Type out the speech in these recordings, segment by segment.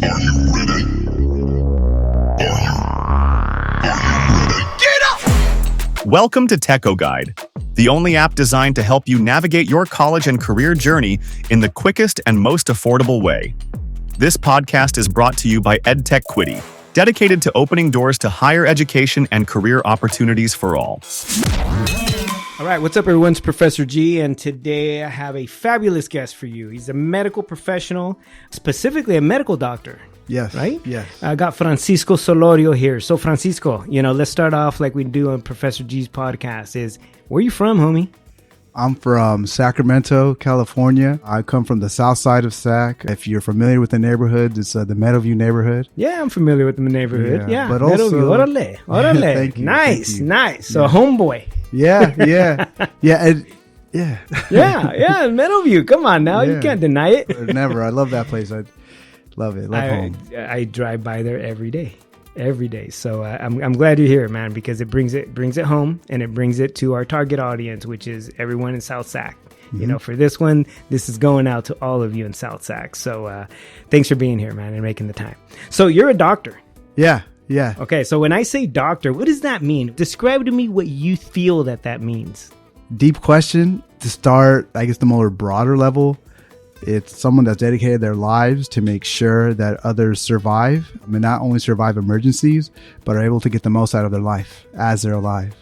Are you ready? Get up! Welcome to Techo Guide, the only app designed to help you navigate your college and career journey in the quickest and most affordable way. This podcast is brought to you by EdTech Quiddy, dedicated to opening doors to higher education and career opportunities for all. All right, what's up, everyone? It's Professor G, and today I have a fabulous guest for you. He's a medical professional, specifically a medical doctor. Yes. Right? Yes. I got Francisco Solorio here. So, Francisco, let's start off like we do on Professor G's podcast is, where you from, homie? I'm from Sacramento, California. I come from the south side of Sac. If you're familiar with the neighborhood, it's the Meadowview neighborhood. Yeah, I'm familiar with the neighborhood. Yeah, but Meadowview. also, Orale. Thank you, Nice, thank you. nice. So, homeboy. Yeah. Yeah, Meadowview. Come on now. You Yeah. can't deny it. Never. I love that place. I love it. Love home. I drive by there every day. So I'm glad you're here, man, because it brings it home, and it brings it to our target audience, which is everyone in South Sac. Mm-hmm. For this one, this is going out to all of you in South Sac. So thanks for being here, man, and making the time. So you're a doctor. Yeah. Okay, so when I say doctor, what does that mean? Describe to me what you feel that means. Deep question. To start, I guess the more broader level, it's someone that's dedicated their lives to make sure that others survive. I mean, not only survive emergencies, but are able to get the most out of their life as they're alive.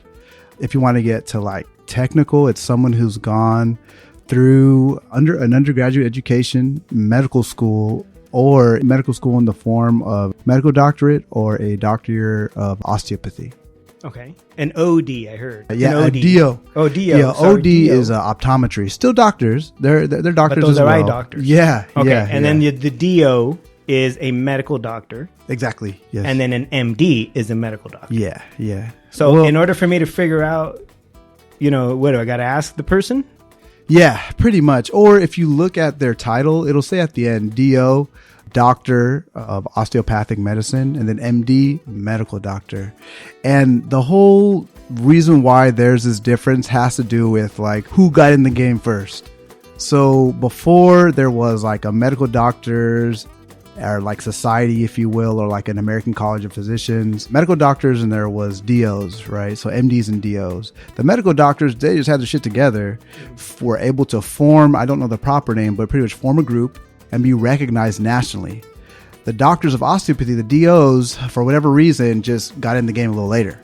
If you want to get to like technical, it's someone who's gone through an undergraduate education, medical school, or medical school in the form of medical doctorate or a doctor of osteopathy. Okay. An OD, I heard. Yeah, an a DO. Oh, DO. Yeah, Sorry, OD DO. is optometry. Still doctors. They're doctors But those as are well. eye doctors. Yeah. Okay. Yeah, And then the DO is a medical doctor. exactly. Yes. And then an MD is a medical doctor. Yeah. So Well, in order for me to figure out, what do I got to ask the person? yeah, pretty much. Or if you look at their title, it'll say at the end, DO, Doctor of Osteopathic Medicine, and then MD, Medical Doctor. And the whole reason why there's this difference has to do with like who got in the game first. So before there was like a medical doctors or like society, if you will, or like an American College of Physicians, medical doctors, and there was DOs, right? So MDs and DOs. The medical doctors, they just had their shit together, were able to form, I don't know the proper name, but pretty much form a group and be recognized nationally. The doctors of osteopathy, the DOs, for whatever reason, just got in the game a little later.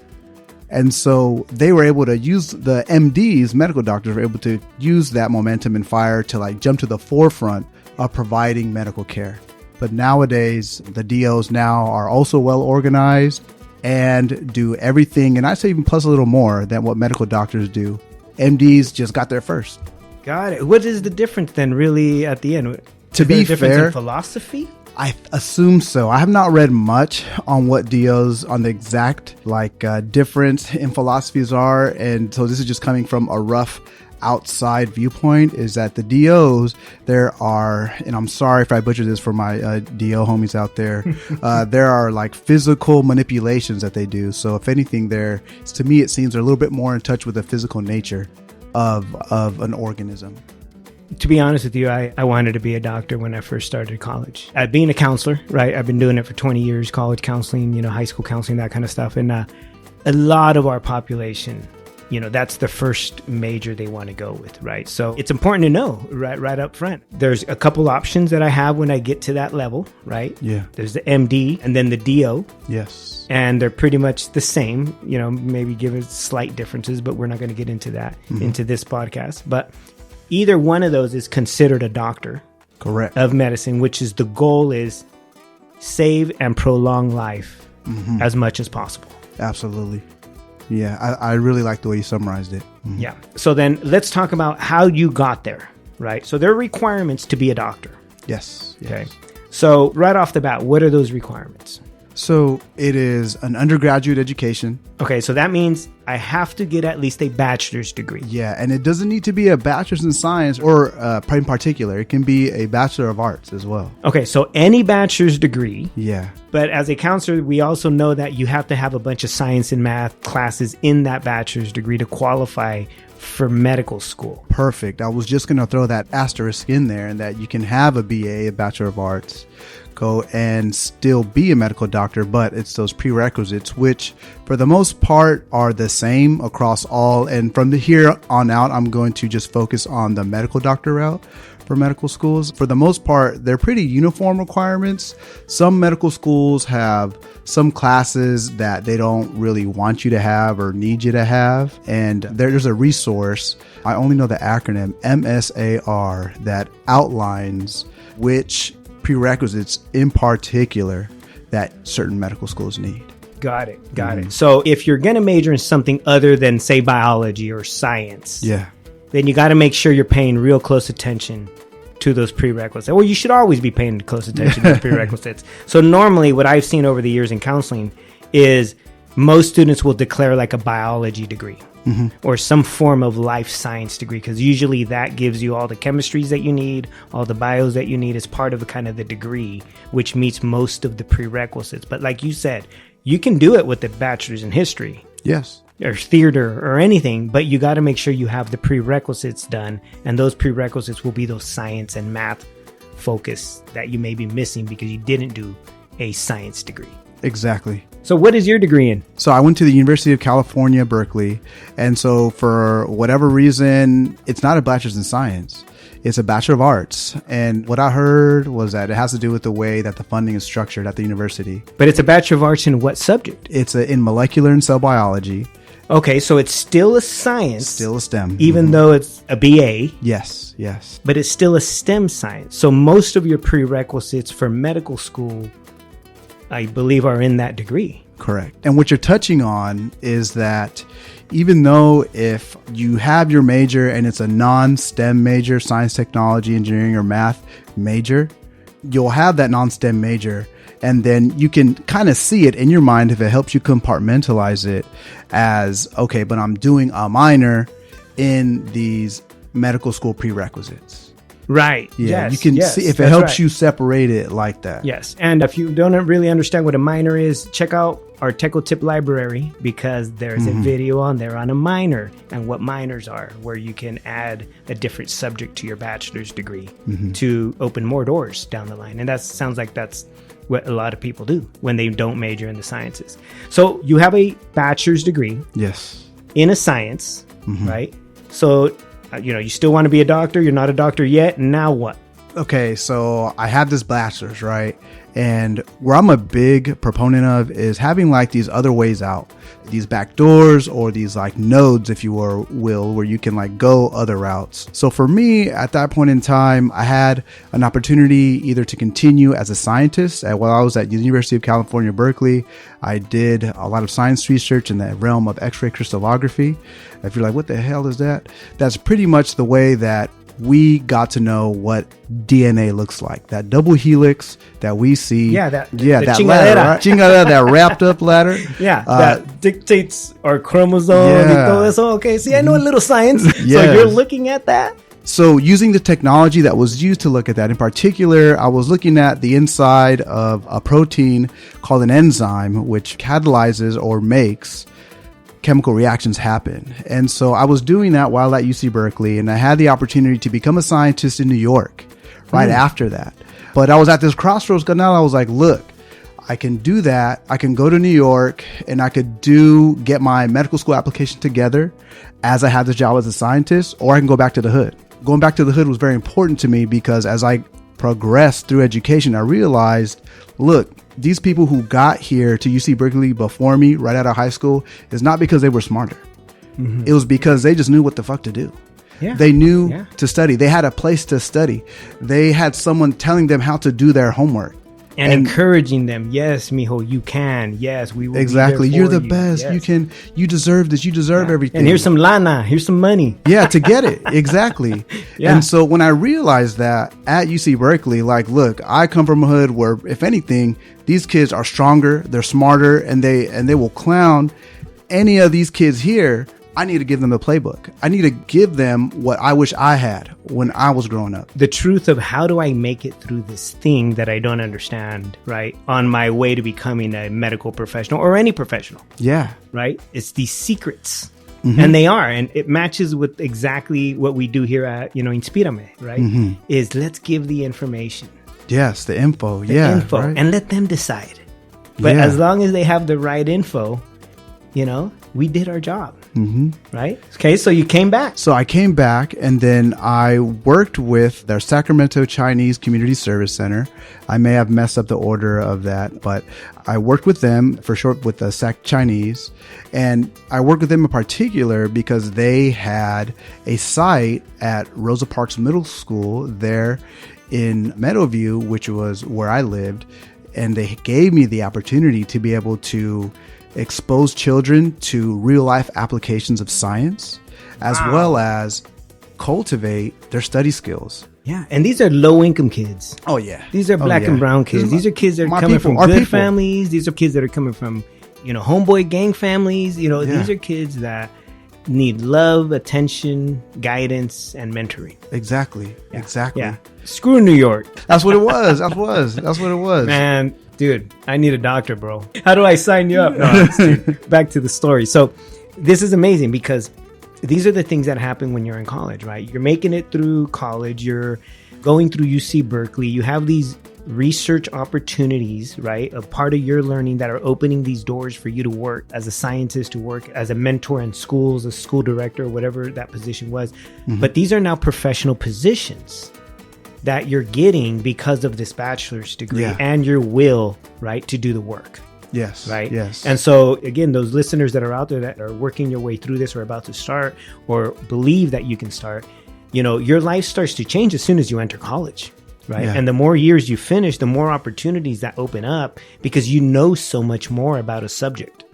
And so they were able to use the MDs, medical doctors were able to use that momentum and fire to like jump to the forefront of providing medical care. But nowadays, the DOs now are also well organized and do everything, and I say even plus a little more than what medical doctors do. MDs just got there first. Got it. What is the difference then really at the end? To Is there be a difference fair, in philosophy? I assume so. I have not read much on what DOs, on the exact difference in philosophies are. And so this is just coming from a rough outside viewpoint, is that the DOs, there are, and I'm sorry if I butcher this for my DO homies out there, there are like physical manipulations that they do. So if anything to me, it seems they're a little bit more in touch with the physical nature of an organism. To be honest with you, I wanted to be a doctor when I first started college. Being a counselor, right? I've been doing it for 20 years, college counseling, high school counseling, that kind of stuff. And a lot of our population, that's the first major they want to go with, right? So it's important to know right up front. There's a couple options that I have when I get to that level, right? Yeah. There's the MD and then the DO. Yes. And they're pretty much the same, maybe give it slight differences, but we're not going to get into that into this podcast. But either one of those is considered a doctor. Correct. Of medicine, which is the goal is save and prolong life as much as possible. Absolutely. Yeah, I really like the way you summarized it. Mhm. Yeah. So then let's talk about how you got there, right? So there are requirements to be a doctor. Yes. Okay. So right off the bat, what are those requirements? So it is an undergraduate education. Okay, so that means I have to get at least a bachelor's degree. Yeah, and it doesn't need to be a bachelor's in science or in particular. It can be a bachelor of arts as well. Okay, so any bachelor's degree. Yeah. But as a counselor, we also know that you have to have a bunch of science and math classes in that bachelor's degree to qualify for medical school. Perfect. I was just going to throw that asterisk in there, and that you can have a BA, a Bachelor of Arts, go and still be a medical doctor, but it's those prerequisites, which for the most part are the same across all. And from here on out, I'm going to just focus on the medical doctor route for medical schools. For the most part, they're pretty uniform requirements. Some medical schools have some classes that they don't really want you to have or need you to have. And there's a resource, I only know the acronym MSAR, that outlines which prerequisites in particular that certain medical schools need. Got it. So if you're going to major in something other than, say, biology or science, then you got to make sure you're paying real close attention to those prerequisites. Well, you should always be paying close attention to those prerequisites. So normally what I've seen over the years in counseling is most students will declare like a biology degree or some form of life science degree, because usually that gives you all the chemistries that you need, all the bios that you need as part of kind of the degree, which meets most of the prerequisites. But like you said, you can do it with a bachelor's in history. Yes. Or theater or anything, but you got to make sure you have the prerequisites done, and those prerequisites will be those science and math focus that you may be missing because you didn't do a science degree. Exactly. So what is your degree in? So I went to the University of California, Berkeley. And so for whatever reason, it's not a bachelor's in science. It's a Bachelor of Arts. And what I heard was that it has to do with the way that the funding is structured at the university. But it's a Bachelor of Arts in what subject? It's in molecular and cell biology. Okay, so it's still a science. Still a STEM. Even though it's a BA. Yes. But it's still a STEM science. So most of your prerequisites for medical school, I believe, are in that degree. Correct. And what you're touching on is that even though if you have your major and it's a non-STEM major, science, technology, engineering, or math major, you'll have that non-STEM major. And then you can kind of see it in your mind if it helps you compartmentalize it as, okay, but I'm doing a minor in these medical school prerequisites. Right. Yeah. Yes, you can see if it helps you separate it like that. Yes. And if you don't really understand what a minor is, check out our Techo Tip library, because there's a video on there on a minor and what minors are, where you can add a different subject to your bachelor's degree to open more doors down the line. And that sounds like that's what a lot of people do when they don't major in the sciences. So you have a bachelor's degree. Yes. In a science, right? So, you still want to be a doctor. You're not a doctor yet. Now what? Okay, so I have this bachelor's, right? And where I'm a big proponent of is having like these other ways out, these back doors or these like nodes, if you will, where you can like go other routes. So for me at that point in time, I had an opportunity either to continue as a scientist. While I was at the University of California, Berkeley, I did a lot of science research in the realm of X-ray crystallography. If you're like, what the hell is that? That's pretty much the way that we got to know what DNA looks like. That double helix that we see. That ladder, right? Chingadera, that wrapped up ladder. That dictates our chromosome. Okay, see, I know a little science. Yes. So you're looking at that? So using the technology that was used to look at that, in particular, I was looking at the inside of a protein called an enzyme, which catalyzes or makes chemical reactions happen. And so I was doing that while at UC Berkeley, and I had the opportunity to become a scientist in New York right after that. But I was at this crossroads going out. I was like, look, I can do that. I can go to New York and I could get my medical school application together as I had this job as a scientist, or I can go back to the hood. Going back to the hood was very important to me because as I progressed through education, I realized, look, these people who got here to UC Berkeley before me right out of high school is not because they were smarter. It was because they just knew what the fuck to do. They knew to study. They had a place to study. They had someone telling them how to do their homework. And encouraging them. Yes, mijo, you can. Yes, we will. Exactly. Be there You're for the you. best. Yes. You deserve this. You deserve everything. And here's some lana. Here's some money. Yeah, to get it. Exactly. And so when I realized that at UC Berkeley, like, look, I come from a hood where, if anything, these kids are stronger, they're smarter, and they will clown any of these kids here. I need to give them the playbook. I need to give them what I wish I had when I was growing up. The truth of how do I make it through this thing that I don't understand, right? On my way to becoming a medical professional or any professional. Yeah. Right? It's these secrets And they are, and it matches with exactly what we do here at, Inspírame, right? Is let's give the information. Yes, the info. Right? And let them decide. But as long as they have the right info, we did our job. Right? Okay, so you came back. So I came back, and then I worked with their Sacramento Chinese Community Service Center. I may have messed up the order of that, but I worked with them for short with the Sac Chinese. And I worked with them in particular because they had a site at Rosa Parks Middle School there in Meadowview, which was where I lived. And they gave me the opportunity to be able to expose children to real life applications of science, as well as cultivate their study skills. Yeah, and these are low income kids. Oh yeah, these are black and brown kids. These are kids that are coming from good families. These are kids that are coming from, homeboy gang families. These are kids that need love, attention, guidance, and mentoring. Exactly. Yeah. Screw New York. That's what it was. That's what it was. Man, dude, I need a doctor, bro. How do I sign you up? No, dude, back to the story. So this is amazing because these are the things that happen when you're in college, right? You're making it through college. You're going through UC Berkeley. You have these research opportunities, right? A part of your learning that are opening these doors for you to work as a scientist, to work as a mentor in schools, a school director, whatever that position was. But these are now professional positions that you're getting because of this bachelor's degree and your will, right, to do the work. Yes. Right. Yes. And so again, those listeners that are out there that are working your way through this or about to start or believe that you can start, your life starts to change as soon as you enter college. Right. Yeah. And the more years you finish, the more opportunities that open up because you know so much more about a subject.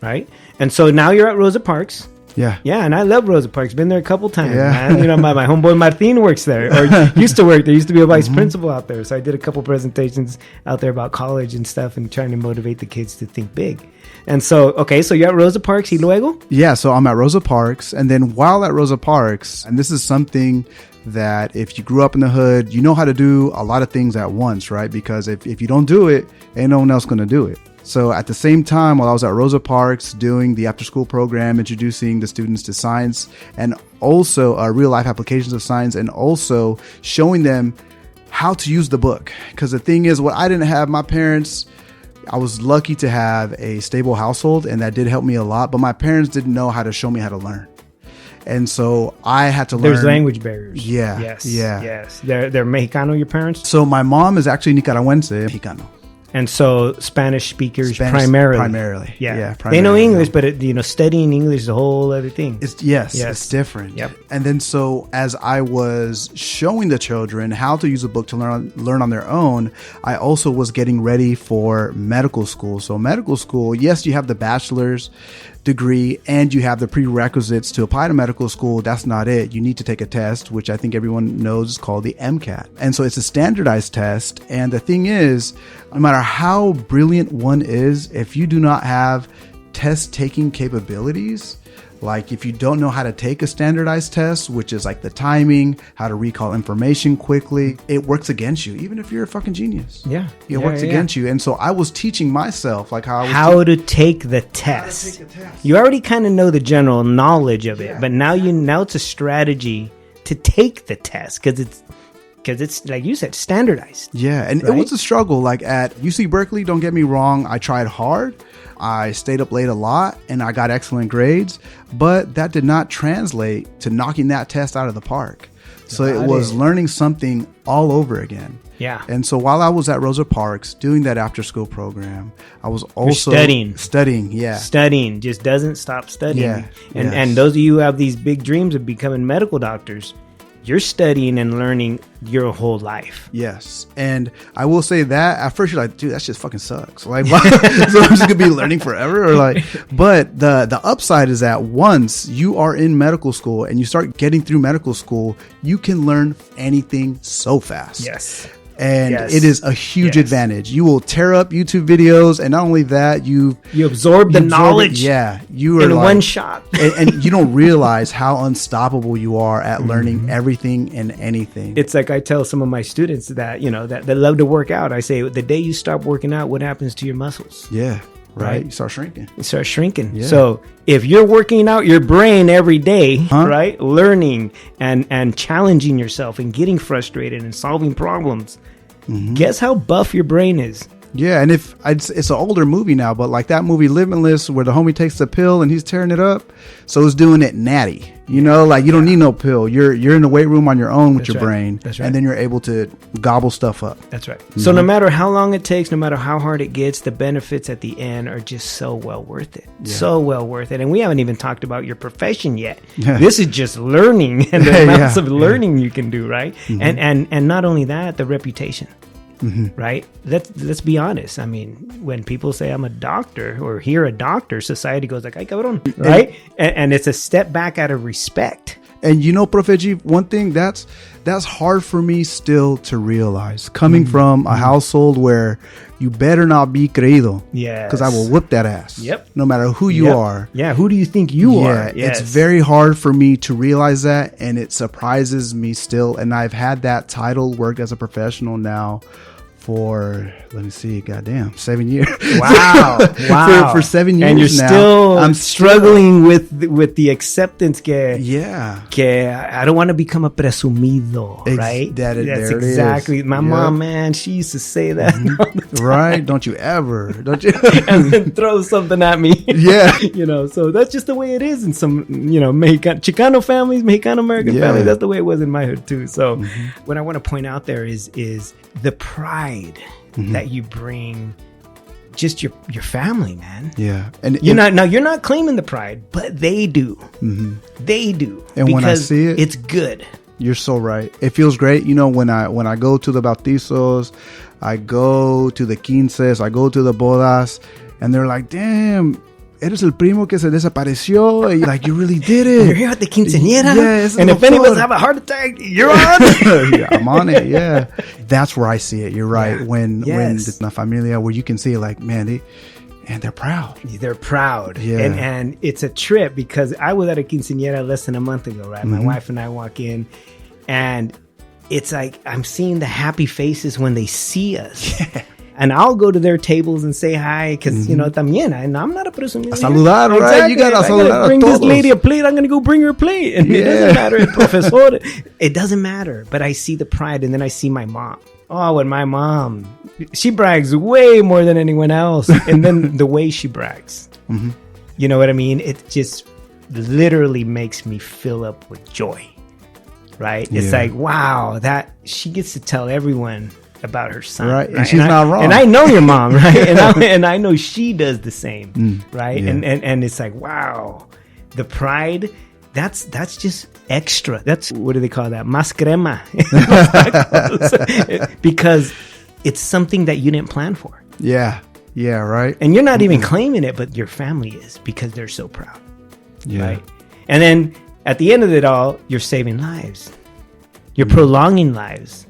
Right. And so now you're at Rosa Parks. Yeah. Yeah. And I love Rosa Parks. Been there a couple times, man. My homeboy Martin works there or used to work there. Used to be a vice principal out there. So I did a couple presentations out there about college and stuff and trying to motivate the kids to think big. And so, okay, so you're at Rosa Parks. Y luego? Yeah. So I'm at Rosa Parks. And then while at Rosa Parks, and this is something that if you grew up in the hood, you know how to do a lot of things at once, right? Because if you don't do it, ain't no one else going to do it. So at the same time, while I was at Rosa Parks doing the after school program, introducing the students to science and also real life applications of science and also showing them how to use the book. Because the thing is, what I didn't have, my parents, I was lucky to have a stable household and that did help me a lot. But my parents didn't know how to show me how to learn. And so I had to learn. There's language barriers. Yeah. Yes. Yeah. Yes. They're Mexicano, your parents? So my mom is actually Nicaragüense, Mexicano. And so Spanish speakers primarily. Primarily. Yeah. Primarily. They know English, but studying English is a whole other thing. It's different. Yep. And then so as I was showing the children how to use a book to learn on their own, I also was getting ready for medical school. So medical school, yes, you have the bachelor's degree and you have the prerequisites to apply to medical school. That's not it. You need to take a test, which I think everyone knows is called the MCAT. And so it's a standardized test. And the thing is, no matter how brilliant one is, if you do not have test taking capabilities, like if you don't know how to take a standardized test, which is like the timing, how to recall information quickly, it works against you, even if you're a fucking genius. Yeah. It works against you. And so I was teaching myself like how to take the test. You already kind of know the general knowledge of it, but now it's a strategy to take the test because it's like you said, standardized. Yeah. And it was a struggle. Like at UC Berkeley, don't get me wrong, I tried hard. I stayed up late a lot and I got excellent grades, but that did not translate to knocking that test out of the park. So it was learning something all over again. Yeah. And so while I was at Rosa Parks doing that after school program, I was also studying. Yeah. Studying, just doesn't stop studying. Yeah. And those of you who have these big dreams of becoming medical doctors, you're studying and learning your whole life. Yes. And I will say that at first you're like, dude, that shit fucking sucks. Like, so I'm just gonna be learning forever or like, but the upside is that once you are in medical school and you start getting through medical school, you can learn anything so fast. Yes. And it is a huge advantage. You will tear up YouTube videos, and not only that, you absorb the knowledge. You are in one shot, and you don't realize how unstoppable you are at learning everything and anything. It's like I tell some of my students that that love to work out. I say the day you stop working out, what happens to your muscles? Yeah. right? You start shrinking. You start shrinking. Yeah. So if you're working out your brain every day, right, learning and challenging yourself and getting frustrated and solving problems, guess how buff your brain is? Yeah, and if it's an older movie now, but like that movie Limitless, where the homie takes the pill and he's tearing it up, so he's doing it natty. You know, like you don't need no pill. You're in the weight room on your own with your brain, and then you're able to gobble stuff up. That's right. So no matter how long it takes, no matter how hard it gets, the benefits at the end are just so well worth it. Yeah. So well worth it. And we haven't even talked about your profession yet. Yeah. This is just learning and the amounts of learning you can do, right? And not only that, the reputation. Right? Let's be honest. I mean, when people say I'm a doctor or hear a doctor, society goes like, "Ay, cabrón," right? And it's a step back out of respect. And you know, Profe G, one thing that's hard for me still to realize, coming from a household where you better not be creído. Yeah. Because I will whip that ass. Yep. No matter who you are. Yeah. Who do you think you are? Yes. It's very hard for me to realize that, and it surprises me still. And I've had that title, worked as a professional now for, let me see, goddamn, 7 years. Wow. for 7 years and you're now. Still I'm struggling with the acceptance que I don't want to become a presumido, right? That's exactly. My mom, man, she used to say that. Right? Don't you ever. And then throw something at me. Yeah. You know, so that's just the way it is in some, Chicano families, Mexican-American families. That's the way it was in my hood too. So what I want to point out there is the pride that you bring, just your family, man. Yeah, and you're not claiming the pride, but they do. They do, and when I see it, it's good. You're so right. It feels great. You know, when I go to the bautizos, I go to the quinces, I go to the bodas, and they're like, "Damn, eres el primo que se desapareció." And like, you really did it. You're here at the quinceañera. Yes. And if any of us have a heart attack, you're on. Yeah, I'm on it. Yeah. That's where I see it. You're right. Yeah. When La Familia, where you can see like, man, they're proud. They're proud. Yeah. And it's a trip because I was at a quinceañera less than a month ago, right? My wife and I walk in and it's like, I'm seeing the happy faces when they see us. Yeah. And I'll go to their tables and say hi because, también, and I'm not a presumido. Saludar, right? Exactly. You got to saludar. Bring this lady a plate. I'm going to go bring her a plate. And it doesn't matter if profesor. It doesn't matter. But I see the pride, and then I see my mom. Oh, and my mom, she brags way more than anyone else. And then the way she brags, you know what I mean? It just literally makes me fill up with joy, right? It's like, wow, that she gets to tell everyone about her son, right? And she's not wrong. And I know your mom, right? And I know she does the same, right? Yeah. And it's like, wow, the pride. That's just extra. That's, what do they call that? Más crema. Because it's something that you didn't plan for. Yeah, right. And you're not even claiming it, but your family is because they're so proud. Yeah. Right. And then at the end of it all, you're saving lives. You're prolonging lives.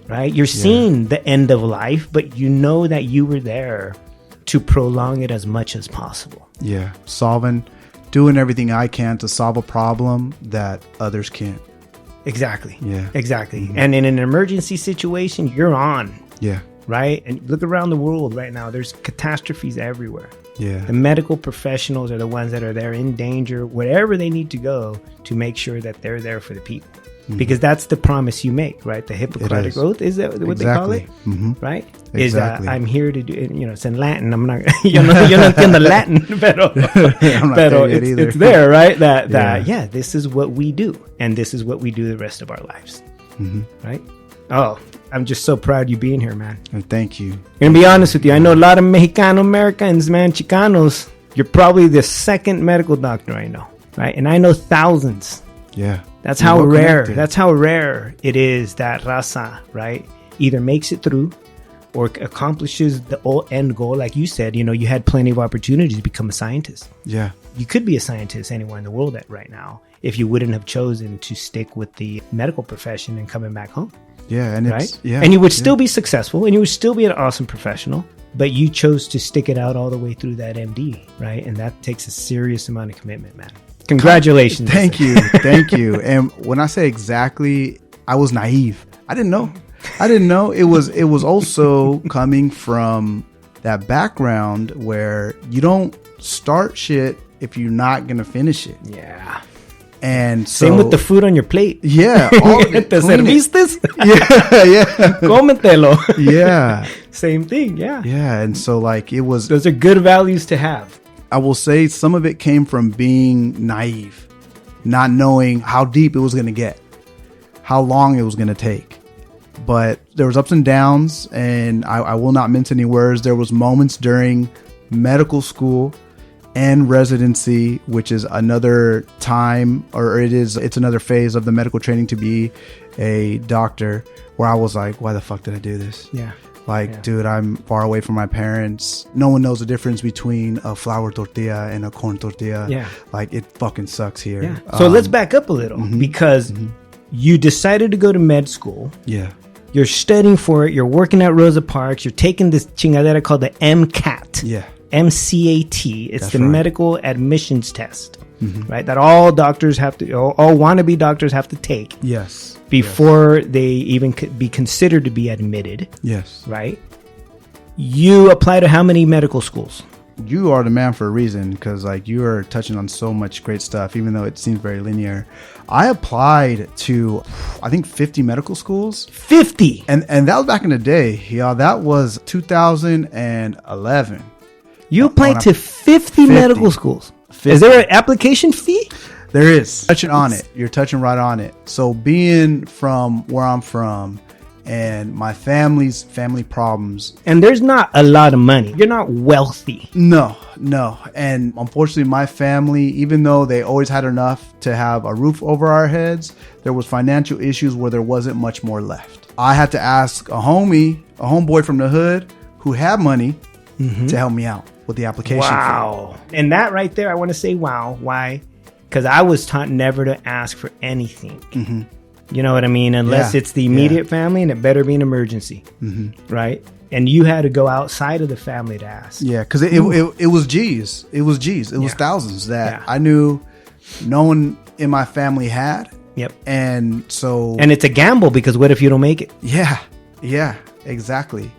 Right? You're seeing the end of life, but you know that you were there to prolong it as much as possible. Yeah. Doing everything I can to solve a problem that others can't. Exactly. Yeah. Exactly. And in an emergency situation, you're on. Yeah. Right? And look around the world right now. There's catastrophes everywhere. Yeah. The medical professionals are the ones that are there in danger, wherever they need to go to make sure that they're there for the people. Because that's the promise you make, right? The Hippocratic Oath, is that what they call it? Right? Exactly. Is I'm here to do it, it's in Latin. I'm not, yo no entiendo Latin, pero it's there, right? That this is what we do. And this is what we do the rest of our lives. Right? Oh, I'm just so proud you being here, man. And thank you. I'm going to be honest with you. I know a lot of Mexicano-Americans, man, Chicanos. You're probably the second medical doctor I know, right? And I know thousands. Yeah. That's how rare. That's how rare it is that raza, right, either makes it through or accomplishes the end goal. Like you said, you had plenty of opportunities to become a scientist. Yeah. You could be a scientist anywhere in the world right now if you wouldn't have chosen to stick with the medical profession and coming back home. Yeah. And right? And you would still be successful and you would still be an awesome professional, but you chose to stick it out all the way through that MD, right? And that takes a serious amount of commitment, man. Congratulations. Thank you. And when I say exactly, I was naive. I didn't know. It was also coming from that background where you don't start shit if you're not going to finish it. Yeah. And so, Same with the food on your plate. Yeah. All of it. ¿Te Clean it. serviste? Yeah. Cómetelo. Yeah. Same thing. Yeah. Yeah. And so like it was, Those are good values to have. I will say some of it came from being naive, not knowing how deep it was going to get, how long it was going to take. But there was ups and downs, and I will not mince any words. There was moments during medical school and residency, which is another time, or it's another phase of the medical training to be a doctor, where I was like, why the fuck did I do this? Yeah. Like, dude, I'm far away from my parents. No one knows the difference between a flour tortilla and a corn tortilla. Yeah. Like, it fucking sucks here. Yeah. So let's back up a little, because you decided to go to med school. Yeah. You're studying for it. You're working at Rosa Parks. You're taking this chingadera called the MCAT. Yeah. MCAT. It's That's the right. medical admissions test, right? That all doctors have to, all wannabe doctors have to take Yes. before they even be considered to be admitted, Yes. right? You apply to how many medical schools? You are the man for a reason, because like you are touching on so much great stuff, even though it seems very linear. I applied to, I think, 50 medical schools. 50. And that was back in the day. Yeah, that was 2011. You applied to 50 medical schools. 50. Is there an application fee? There is. Touching on it. You're touching right on it. So being from where I'm from and my family's family problems. And there's not a lot of money. You're not wealthy. No. And unfortunately, my family, even though they always had enough to have a roof over our heads, there was financial issues where there wasn't much more left. I had to ask a homeboy from the hood who had money to help me out with the application fee. Wow. And that right there, I want to say wow. Why? Because I was taught never to ask for anything. You know what I mean? Unless it's the immediate family, and it better be an emergency. Right? And you had to go outside of the family to ask. Yeah, because it was G's. It was G's. It was thousands that I knew no one in my family had. Yep. And so... And it's a gamble, because what if you don't make it? Yeah, exactly.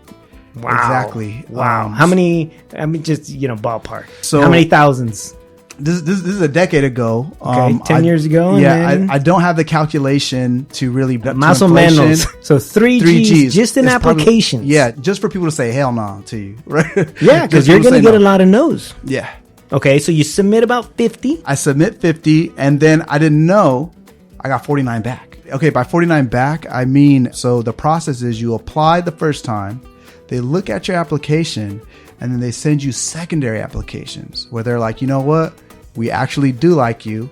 Wow. Exactly. Wow. How many, I mean, just, ballpark. So- how many thousands? This is a decade ago. Okay, 10 years ago. Yeah, and then I don't have the calculation to really... más o menos. So 3 G's just in It's probably- applications. yeah, just for people to say hell no to you, right? Yeah, because you're going to get a lot of no's. Yeah. Okay, so you submit about 50. I submit 50, and then I didn't know I got 49 back. Okay, by 49 back, I mean, so the process is you apply the first time, they look at your application, and then they send you secondary applications where they're like, you know what? We actually do like you.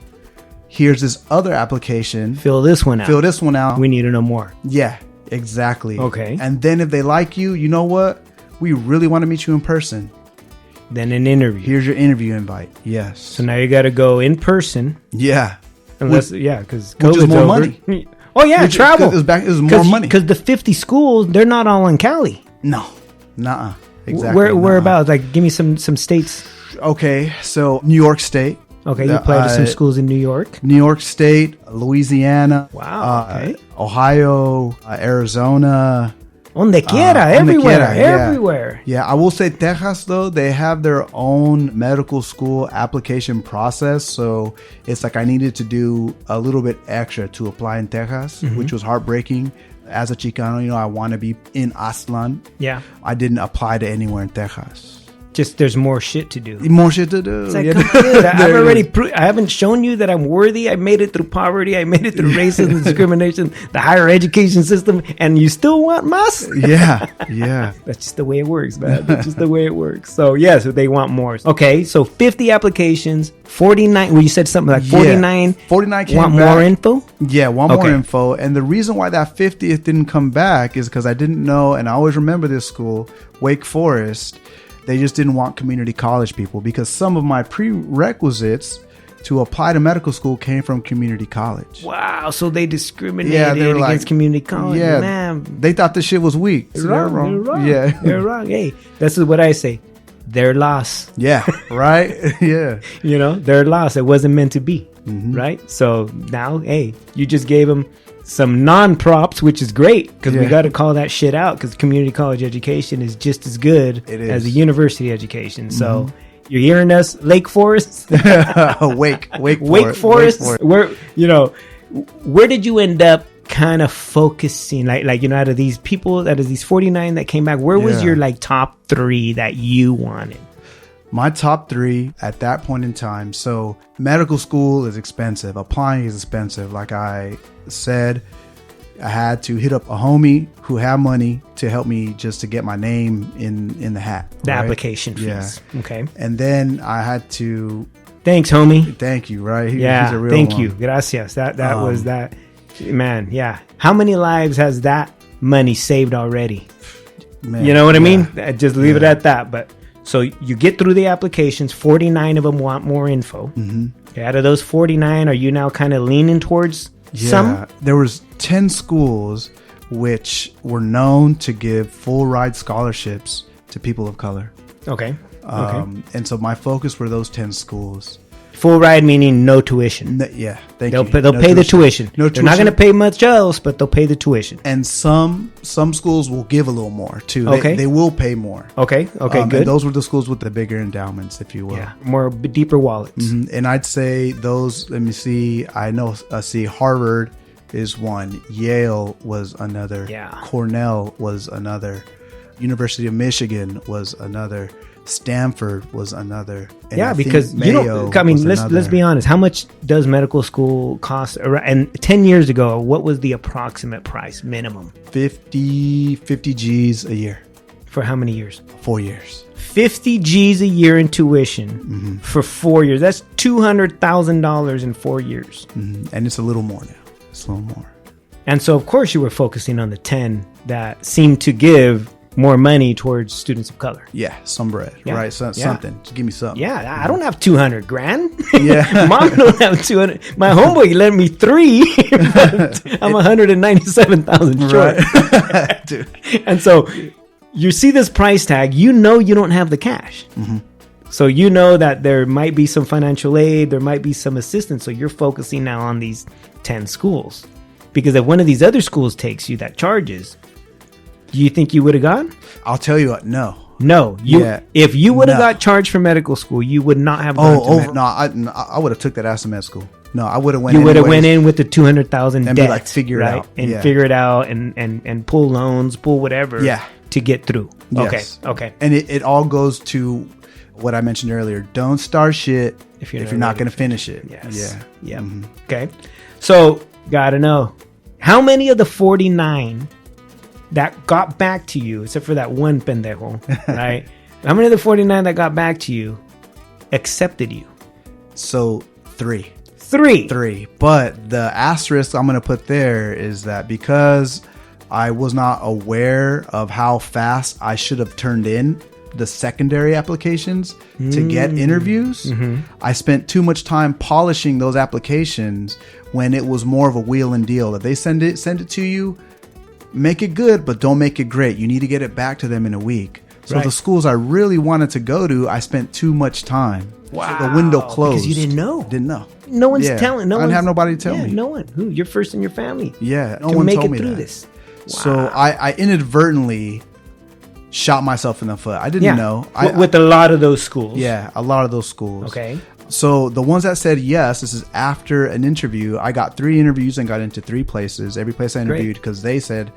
Here's this other application. Fill this one out. We need to know more. Yeah, exactly. Okay. And then if they like you, you know what? We really want to meet you in person. Then an interview. Here's your interview invite. Yes. So now you got to go in person. Yeah. Unless, because which is COVID's more over. money. Oh, yeah, travel. It was more money. Because the 50 schools, they're not all in Cali. No. Nuh-uh. Exactly. Whereabouts? Like, give me some states. Okay, so New York State. Okay, you applied to some schools in New York. New York State, Louisiana. Wow. Okay. Ohio, Arizona. Donde quiera, everywhere, donde quiera, everywhere. Yeah, I will say Texas, though, they have their own medical school application process. So it's like I needed to do a little bit extra to apply in Texas, which was heartbreaking. As a Chicano, I want to be in Aztlan. Yeah. I didn't apply to anywhere in Texas. Just there's more shit to do. More shit to do. It's like, dude, I've already I haven't shown you that I'm worthy. I made it through poverty. I made it through racism, discrimination, the higher education system, and you still want mas? Yeah. That's just the way it works, man. That's just the way it works. So, yeah, so they want more. Okay, so 50 applications, 49. Well, you said something like 49. 49 came want back. more info? Yeah, more info. And the reason why that 50th didn't come back is because I didn't know, and I always remember this school, Wake Forest. They just didn't want community college people because some of my prerequisites to apply to medical school came from community college. Wow, so they discriminated against community college. Yeah, man. They thought this shit was weak. So They're wrong. Yeah. They're wrong. Hey, this is what I say. Their loss. Yeah, right? Yeah. Their loss. It wasn't meant to be, right? So now, hey, you just gave them some non-props, which is great because we Yeah. got to call that shit out because community college education is just as good It is. as a university education. So you're hearing us, Lake Forest, Wake Wake Forest. Where where did you end up kind of focusing? Like out of these people, out of these 49 that came back, where was Yeah. your like top 3 that you wanted? My top 3 at that point in time. So medical school is expensive. Applying is expensive. Like I said, I had to hit up a homie who had money to help me just to get my name in the hat. The right? application fees. Yeah. Okay. And then I had to Thanks, homie. thank you, right? He's Yeah. a real Thank one. you. Gracias. That was that. Man, yeah. How many lives has that money saved already? Man, You know what I yeah. mean? Just leave it at that. But so you get through the applications. 49 of them want more info. Mm-hmm. Okay, out of those 49, are you now kind of leaning towards some? There was 10 schools which were known to give full ride scholarships to people of color. Okay. And so my focus were those 10 schools. Full ride meaning no tuition. Thank you. They'll No pay the tuition. No They're not tuition. going to pay much else, but they'll pay the tuition. And some schools will give a little more too. Okay. They will pay more. Okay. Okay. And Good. those were the schools with the bigger endowments, if you will. Yeah. More deeper wallets. Mhm. And I'd say those, let me see, I know, Harvard is one. Yale was another. Yeah. Cornell was another. University of Michigan was another. Stanford was another. And Yeah, I think because Mayo I mean, was let's another. be honest. How much does medical school cost? And 10 years ago, what was the approximate price minimum 50 G's a year, for how many years? 4 years. 50 G's a year in tuition for 4 years. That's $200,000 in 4 years. And it's a little more now. It's a little more. And so, of course, you were focusing on the 10 that seemed to give more money towards students of color. Yeah, some bread, Yeah. right? So, Yeah. Something. Just give me something. Yeah, I don't have 200 grand. Yeah. Mom don't have 200. My homeboy lent me 3, but I'm 197,000 short. Right. Dude. And so you see this price tag, you don't have the cash. So you know that there might be some financial aid, there might be some assistance. So you're focusing now on these 10 schools. Because if one of these other schools takes you that charges, do you think you would have gone? I'll tell you what, no. No. Yeah. If you would have No. got charged for medical school, you would not have gone to med. No, I would have took that ass to med school. No, I would have went. You would have anyways. went in with the 200,000 And debt, be like, figure it right? out. And Yeah. figure it out and pull loans, pull whatever Yeah. to get through. Yes. Okay. And it all goes to what I mentioned earlier. Don't start shit if you're not ready going to finish it. Yes. Yeah. Yeah. Okay. So, gotta know, how many of the 49 that got back to you, except for that one pendejo, right? How many of the 49 that got back to you accepted you? So 3. 3. But the asterisk I'm going to put there is that because I was not aware of how fast I should have turned in the secondary applications to get interviews, I spent too much time polishing those applications when it was more of a wheel and deal. If they send it to you, make it good, but don't make it great. You need to get it back to them in a week. So Right. the schools I really wanted to go to, I spent too much time. Wow. So the window closed. Because you didn't know. Didn't know. No one's Yeah. telling. No I didn't one's- have nobody to tell me. No one. Who? You're first in your family. Yeah, no to one make told it me through that. this. So Wow. I inadvertently shot myself in the foot. I didn't know. With a lot of those schools. Yeah, a lot of those schools. Okay. So the ones that said yes, this is after an interview. I got 3 interviews and got into 3 places. Every place I interviewed, because they said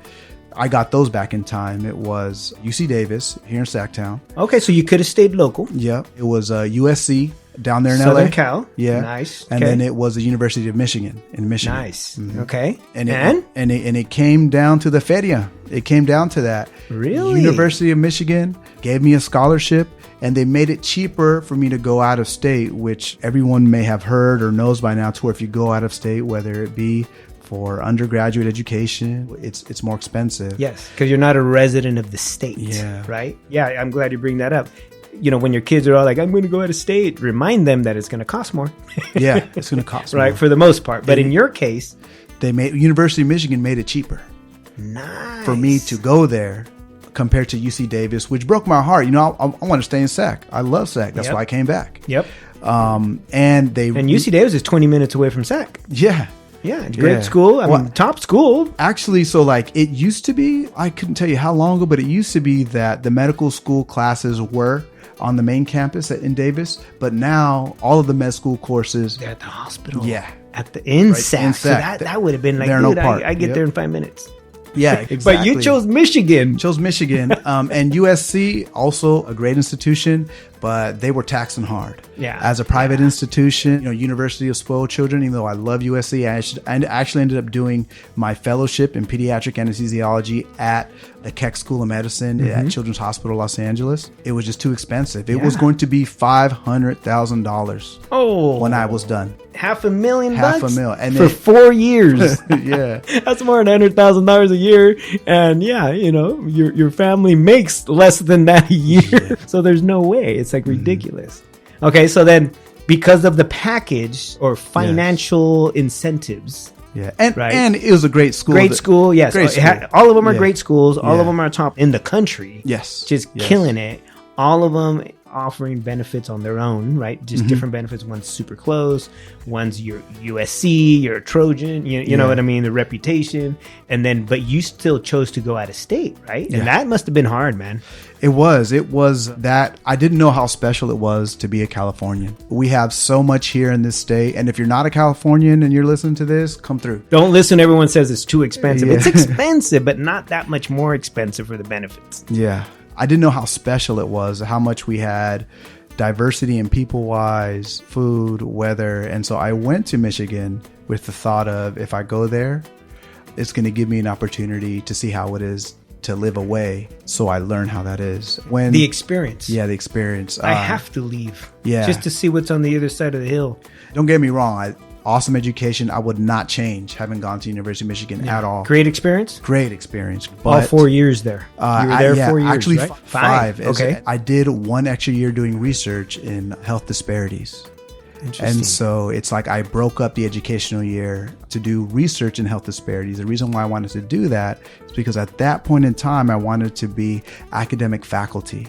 I got those back in time. It was UC Davis here in Sacktown. Okay, so you could have stayed local. Yep. It was USC down there in Southern LA. Cal. Yeah. Nice. And Okay. then it was the University of Michigan in Michigan. Nice. Okay. And it came down to the feria. It came down to that. Really? University of Michigan gave me a scholarship, and they made it cheaper for me to go out of state, which everyone may have heard or knows by now, to where if you go out of state, whether it be for undergraduate education, it's more expensive. Yes, because you're not a resident of the state. Yeah. Right? Yeah, I'm glad you bring that up. You know, when your kids are all like, I'm going to go out of state, remind them that it's going to cost more. Yeah, it's going to cost Right, more. for the most part. But in your case, University of Michigan made it cheaper nice. for me to go there compared to UC Davis, which broke my heart. You know, I want to stay in SAC. I love SAC. That's Yep. why I came back. Yep. And And UC Davis is 20 minutes away from SAC. Yeah. Yeah, great school. I mean, top school. Actually, so like it used to be, I couldn't tell you how long ago, but it used to be that the medical school classes were on the main campus in Davis, but now all of the med school courses, They're at the hospital. yeah, At the INSAC. Right, So INSAC. that would have been like, They're no dude, part. I get Yep. there in 5 minutes. yeah, exactly. But you chose Michigan. Chose Michigan, and USC, also a great institution, but they were taxing hard. Yeah. As a private institution, University of Spoiled Children, even though I love USC, I actually ended up doing my fellowship in pediatric anesthesiology at the Keck School of Medicine at Children's Hospital Los Angeles. It was just too expensive. It was going to be $500,000 when I was done. $500,000 $500,000. And for 4 years. Yeah. That's more than $100,000 a year. And yeah, your family makes less than that a year. So there's no way. It's like ridiculous. Okay, so then because of the package or financial incentives. Yeah, and Right. and it was a great school. Great school, yes. Great school. All of them are Yeah. great schools. All Yeah. of them are top in the country. Yes. Just Yes. killing it. All of them offering benefits on their own, right? Just different benefits. One's super close. One's your USC, you're a Trojan. You know what I mean? The reputation. And then, but you still chose to go out of state, right? Yeah. And that must have been hard, man. It was that I didn't know how special it was to be a Californian. We have so much here in this state. And if you're not a Californian and you're listening to this, come through. Don't listen. Everyone says it's too expensive. Yeah. It's expensive, but not that much more expensive for the benefits. Yeah. I didn't know how special it was, how much we had diversity in people wise, food, weather. And so I went to Michigan with the thought of, if I go there, it's going to give me an opportunity to see how it is to live away. So I learn how that is. When The experience. Yeah, the experience. I have to leave. Yeah. Just to see what's on the other side of the hill. Don't get me wrong. Awesome education. I would not change having gone to University of Michigan at all. Great experience. Great experience. All But 4 years there. You were there 4 years, actually right? five. Okay. I did one extra year doing research in health disparities. Interesting. And so it's like I broke up the educational year to do research in health disparities. The reason why I wanted to do that is because at that point in time, I wanted to be academic faculty.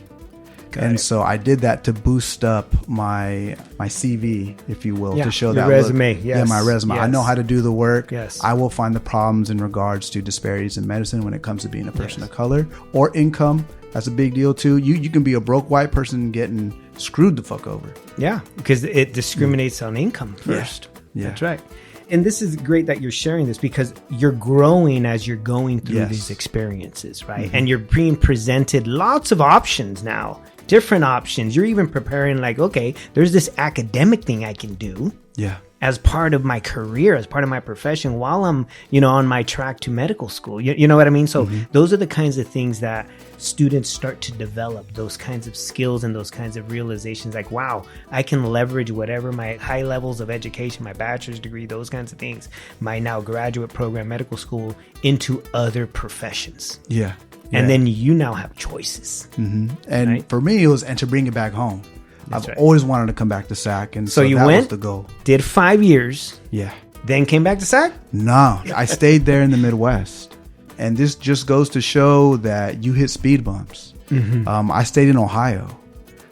And so I did that to boost up my CV, if you will, Yeah, to show your that resume, look, yes, yeah, my resume. I yes. know how to do the work. Yes. I will find the problems in regards to disparities in medicine when it comes to being a person of color or income. That's a big deal too. You can be a broke white person getting screwed the fuck over. Yeah, because it discriminates on income first. Yeah. That's right. And this is great that you're sharing this because you're growing as you're going through Yes. these experiences, right? And you're being presented lots of options now, different options. You're even preparing like, okay, there's this academic thing I can do Yeah. as part of my career, as part of my profession while I'm, on my track to medical school. You know what I mean? So those are the kinds of things that students start to develop, those kinds of skills and those kinds of realizations like, wow, I can leverage whatever my high levels of education, my bachelor's degree, those kinds of things, my now graduate program, medical school, into other professions. Yeah. And then you now have choices. And right? for me, it was, and to bring it back home. That's I've right. always wanted to come back to SAC. And so you that went? was the goal. Did 5 years, Yeah. then came back to SAC? No, I stayed there in the Midwest. And this just goes to show that you hit speed bumps. I stayed in Ohio.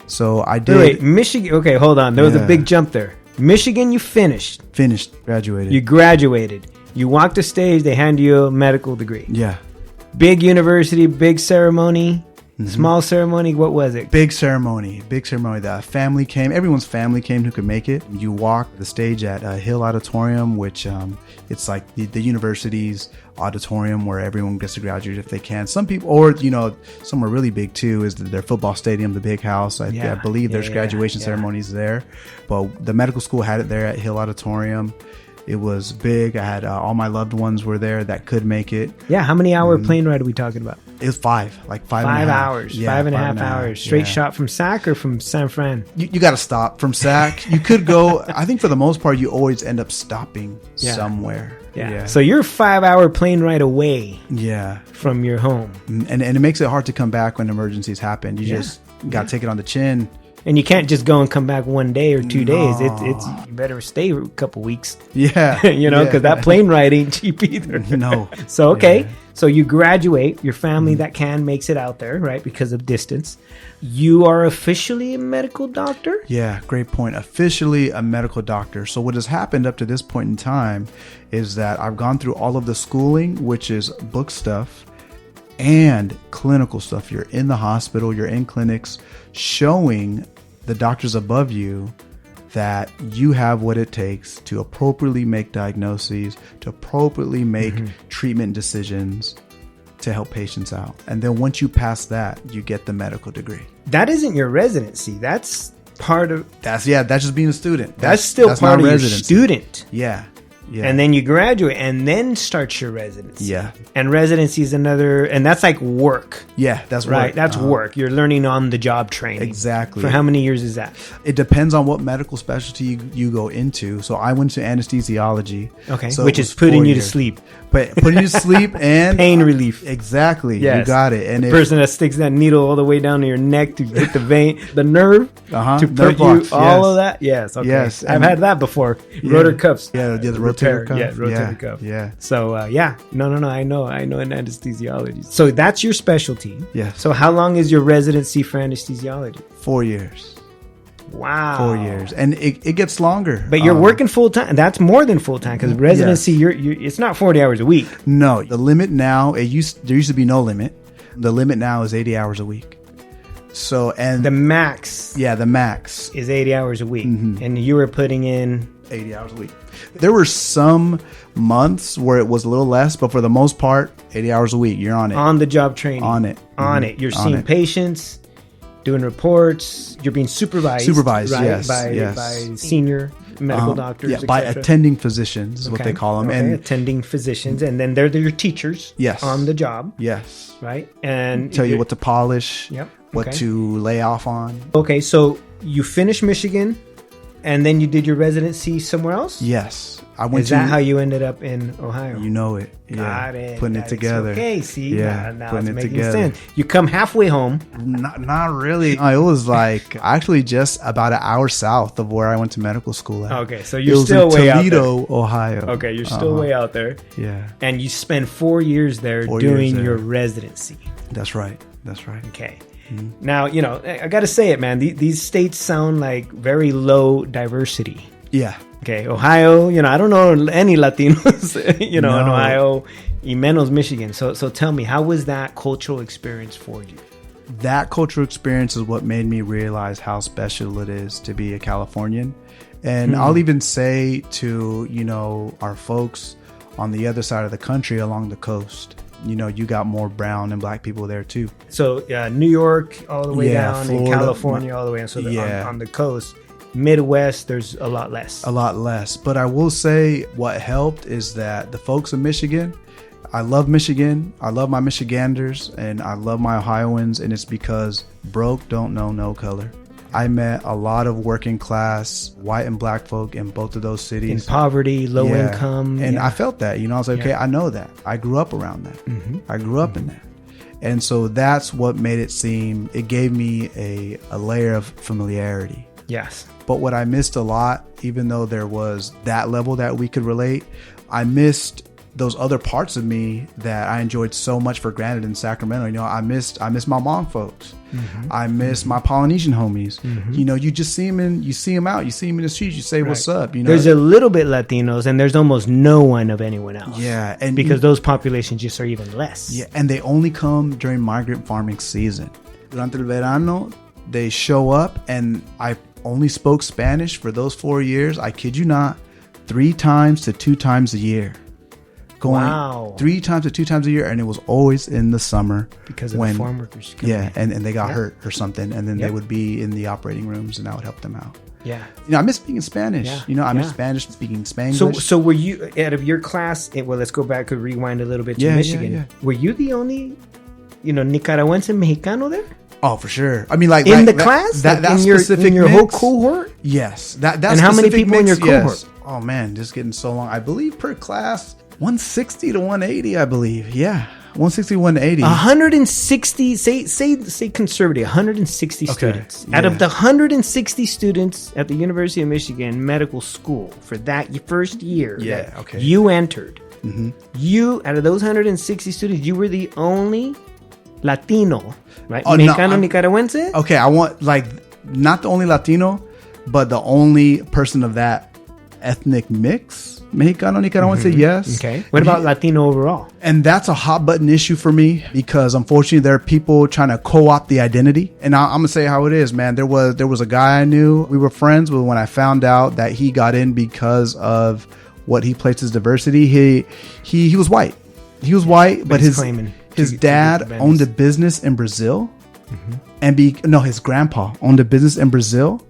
So I did Wait, Michigan. Okay, hold on. There was a Yeah. big jump there. Michigan, you finished. finished, graduated. You graduated. You walked the stage. They hand you a medical degree. yeah. Big university, big ceremony, small ceremony. What was it? Big ceremony. The family came. Everyone's family came who could make it. You walk the stage at Hill Auditorium, which it's like the university's auditorium where everyone gets to graduate if they can. Some people, or some are really big too, is their football stadium, the big house. I believe there's graduation ceremonies there. But the medical school had it there at Hill Auditorium. It was big. I had all my loved ones were there that could make it. Yeah, how many hour plane ride are we talking about? It was five and a 5 half. hours. Yeah, 5.5 hours. Straight yeah. shot from SAC or from San Fran? You got to stop from SAC. You could go. I think for the most part, you always end up stopping somewhere. Yeah. So you're 5 hour plane ride away Yeah. from your home. And it makes it hard to come back when emergencies happen. You just got to take it on the chin. And you can't just go and come back 1 day or 2 days. It's you better stay a couple weeks. Yeah. Because that plane ride ain't cheap either. No. So, okay. So you graduate, your family that can makes it out there, right? Because of distance. You are officially a medical doctor? Yeah, great point. Officially a medical doctor. So what has happened up to this point in time is that I've gone through all of the schooling, which is book stuff and clinical stuff. You're in the hospital, you're in clinics, showing the doctors above you that you have what it takes to appropriately make diagnoses, to appropriately make treatment decisions to help patients out. And then once you pass that, you get the medical degree. That isn't your residency. That's part of... That's just being a student. That's still part of your student. Yeah. Yeah. And then you graduate and then start your residency. Yeah. And residency is another, and that's like work. Yeah, that's right. Work. That's work. You're learning on the job training. Exactly. For how many years is that? It depends on what medical specialty you go into. So I went to anesthesiology. Okay. So which is putting you to sleep. But putting you to sleep and pain relief. Exactly. Yes. You got it. And the person that sticks that needle all the way down to your neck to hit the vein, the nerve, to nerve put blocks, you all of that. Yes. Okay. Yes. I've had that before. Yeah. Rotor cuffs. Yeah. The rotator cuff. Yeah. Rotator cuff. Yeah. So yeah. No. I know in anesthesiology. So that's your specialty. Yes. So how long is your residency for anesthesiology? 4 years. Wow. 4 years. And it gets longer. But you're working full time. That's more than full time because residency, you're it's not 40 hours a week. No, the limit now, there used to be no limit. The limit now is 80 hours a week. So, and the max. Yeah, the max is 80 hours a week. And you were putting in 80 hours a week. There were some months where it was a little less, but for the most part, 80 hours a week. You're on it. On the job training. On it. On it. You're seeing patients, doing reports. You're being supervised. Supervised, right? yes. By senior medical doctors. Yeah, by attending physicians is what they call them. Okay. And attending physicians. And then they're your teachers. Yes. On the job. Yes. Right. And tell you what to polish. Yep. What to lay off on. Okay. So you finished Michigan and then you did your residency somewhere else? Yes. Is that how you ended up in Ohio? You know it. Got it. Putting it together. Okay, see, yeah, now putting it's it making together. sense. You come halfway home. Not really. It was like actually just about an hour south of where I went to medical school at. Okay, so you're still way out there. Toledo, Ohio. Okay, you're still way out there. Yeah. And you spend 4 years there doing your residency. That's right. Okay. Now, I got to say it, man. These states sound like very low diversity. Yeah. Okay, Ohio, I don't know any Latinos, in Ohio, y menos Michigan. So tell me, how was that cultural experience for you? That cultural experience is what made me realize how special it is to be a Californian. And I'll even say to, our folks on the other side of the country along the coast, you got more brown and black people there too. So New York all the way down, Florida, and California all the way down. So on the coast. Midwest, there's a lot less. But I will say what helped is that the folks in Michigan, I love Michigan. I love my Michiganders and I love my Ohioans. And it's because broke don't know no color. I met a lot of working class white and black folk in both of those cities. In poverty, low income. And I felt that, I was like, okay, I know that. I grew up around that. I grew up in that. And so that's what made it gave me a layer of familiarity. Yes. But what I missed a lot, even though there was that level that we could relate, I missed those other parts of me that I enjoyed so much for granted in Sacramento. I missed my Hmong folks. I miss my Polynesian homies. You just see them you see them out. You see them in the streets. You say, "What's up?" There's a little bit Latinos, and there's almost no one of anyone else. Yeah, and because those populations just are even less. Yeah, and they only come during migrant farming season. Durante el verano, they show up, and I only spoke Spanish for those 4 years. I kid you not, 3 times to 2 times a year. Going 3 times to 2 times a year, and it was always in the summer because of the farm workers. And they got hurt or something, and then they would be in the operating rooms, and I would help them out. Yeah, I miss speaking Spanish. I miss Spanish speaking Spanglish. So were you out of your class? Well, let's go back and rewind a little bit to Michigan. Yeah. Were you the only, Nicaragüense Mexicano there? Oh, for sure. I mean, like in the class, that specific in your whole cohort. Yes, that. And how many people in your cohort? Yes. Oh man, just getting so long. I believe per class 160 to 180. I believe. Yeah, 160 to 180. 160. Say conservative. 160 students out of the 160 students at the University of Michigan Medical School for that first year. Yeah. Okay. You entered. You, out of those 160 students, you were the only Latino, right? Oh, no, Mexicano, Nicaragüense? Okay, I want, like, not the only Latino, but the only person of that ethnic mix. Mexicano, Nicaragüense, yes. Okay. What about Latino overall? And that's a hot button issue for me because unfortunately there are people trying to co-opt the identity. And I'm gonna say how it is, man. There was a guy I knew. We were friends with when I found out that he got in because of what he placed as diversity. He was white. He was white, but his dad owned a business in Brazil. And his grandpa owned a business in Brazil.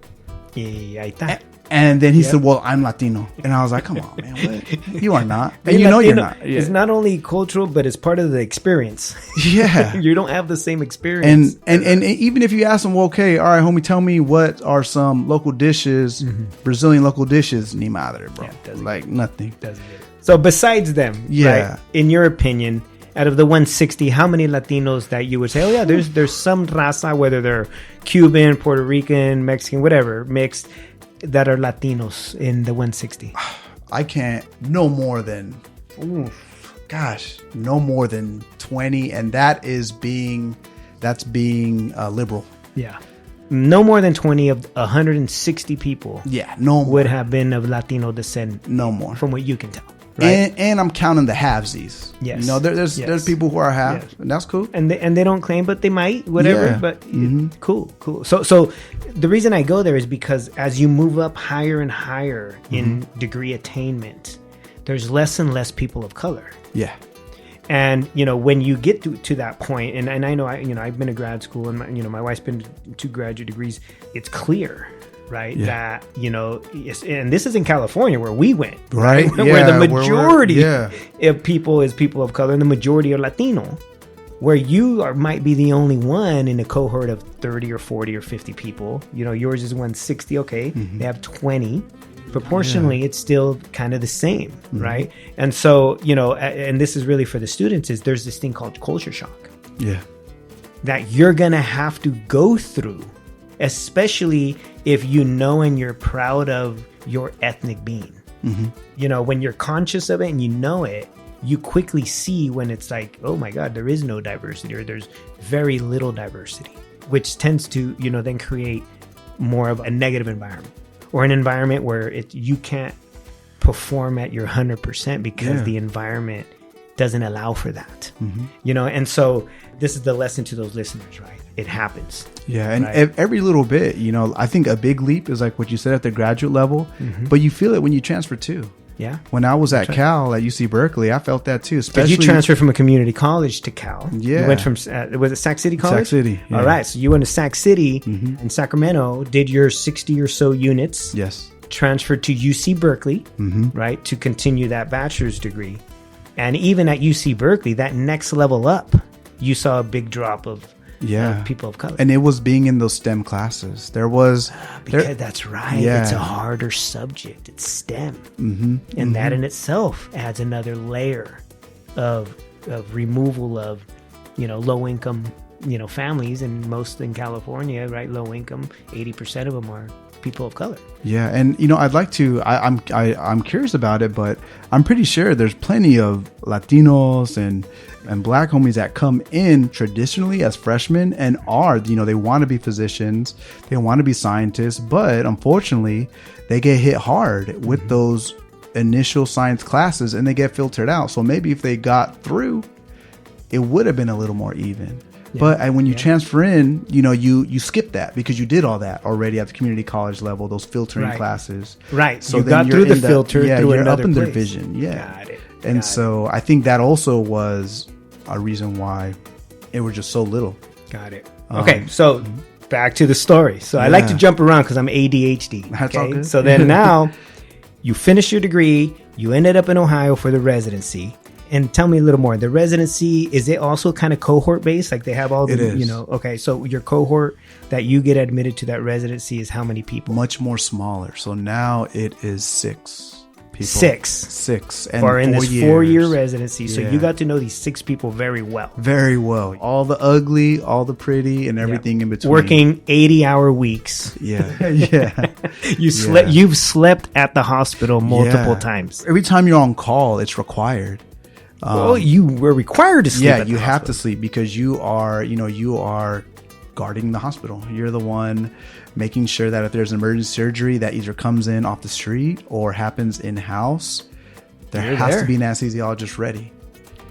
Yeah, ahí está. And then he said, well, I'm Latino. And I was like, come on, man. What? You are not. And Being you know Latino, you're not. Yeah. It's not only cultural, but it's part of the experience. Yeah. You don't have the same experience. And even if you ask them, well, okay, all right, homie, tell me what are some local dishes, Brazilian local dishes, ni madre, bro. Yeah, like nothing. Doesn't get it. So besides them, right, in your opinion, out of the 160, how many Latinos that you would say, oh yeah, there's some raza, whether they're Cuban, Puerto Rican, Mexican, whatever, mixed, that are Latinos in the 160? I can't, no more than 20, and that's being liberal. Yeah. No more than 20 of 160 people. Yeah, no more. Would have been of Latino descent. No more. From what you can tell. Right? And I'm counting the halvesies. Yes. You know, there's people who are half, and that's cool. And they don't claim, but they might, whatever. Yeah. But cool. So the reason I go there is because as you move up higher and higher in degree attainment, there's less and less people of color. Yeah. And when you get to that point, and I know I've been to grad school, and my wife's been to 2 graduate degrees. It's clear, right? Yeah. That and this is in California where we went, right? Where the majority of people is people of color, and the majority are Latino. Where you might be the only one in a cohort of 30 or 40 or 50 people. Yours is 160. Okay, they have 20. Proportionally, it's still kind of the same, right? And so, and this is really for the students, is there's this thing called culture shock. Yeah. That you're going to have to go through, especially if you know and you're proud of your ethnic being. When you're conscious of it and you know it, you quickly see when it's like, oh my God, there is no diversity, or there's very little diversity, which tends to, then create more of a negative environment. Or an environment where you can't perform at your 100% because the environment doesn't allow for that. And so this is the lesson to those listeners, right? It happens. Yeah, and every little bit, I think a big leap is like what you said at the graduate level, but you feel it when you transfer too. Yeah. When I was at Cal at UC Berkeley, I felt that too. Especially you transferred from a community college to Cal. Yeah. You went from, was it Sac City College? Sac City. Yeah. All right. So you went to Sac City in Sacramento, did your 60 or so units. Yes. Transferred to UC Berkeley, right, to continue that bachelor's degree. And even at UC Berkeley, that next level up, you saw a big drop of people of color. And it was being in those STEM classes. Because that's right. Yeah. It's a harder subject. It's STEM. And that in itself adds another layer of removal of, low income, families. And most in California, right, low income, 80% of them are people of color. Yeah, and I'd like to. I'm curious about it, but I'm pretty sure there's plenty of Latinos and Black homies that come in traditionally as freshmen and are they want to be physicians, they want to be scientists, but unfortunately they get hit hard with those initial science classes and they get filtered out. So maybe if they got through, it would have been a little more even. Yeah. But when you transfer in, you skip that because you did all that already at the community college level, those filtering classes. Right. So you got through the filter, through you're another up in place. their vision. Yeah. Got it. And so I think that also was a reason why it was just so little. Got it. Okay. So back to the story. So I like to jump around because I'm ADHD. That's all good. So then now you finish your degree, you ended up in Ohio for the residency. And tell me a little more. The residency, is it also kind of cohort based? Like they have all the, it is. Okay. So your cohort that you get admitted to that residency is how many people? Much more smaller. So now it is 6 people. Six. And Or in 4 this years. 4-year residency. So Yeah. you got to know these 6 people very well. Very well. All the ugly, all the pretty, and everything in between. Working 80-hour weeks. Yeah. Yeah. You've slept at the hospital multiple times. Every time you're on call, it's required. Well, you were required to sleep. Yeah, at the you have to hospital. sleep because you are guarding the hospital. You're the one making sure that if there's an emergency surgery that either comes in off the street or happens in-house, there You're has there. to be an anesthesiologist ready.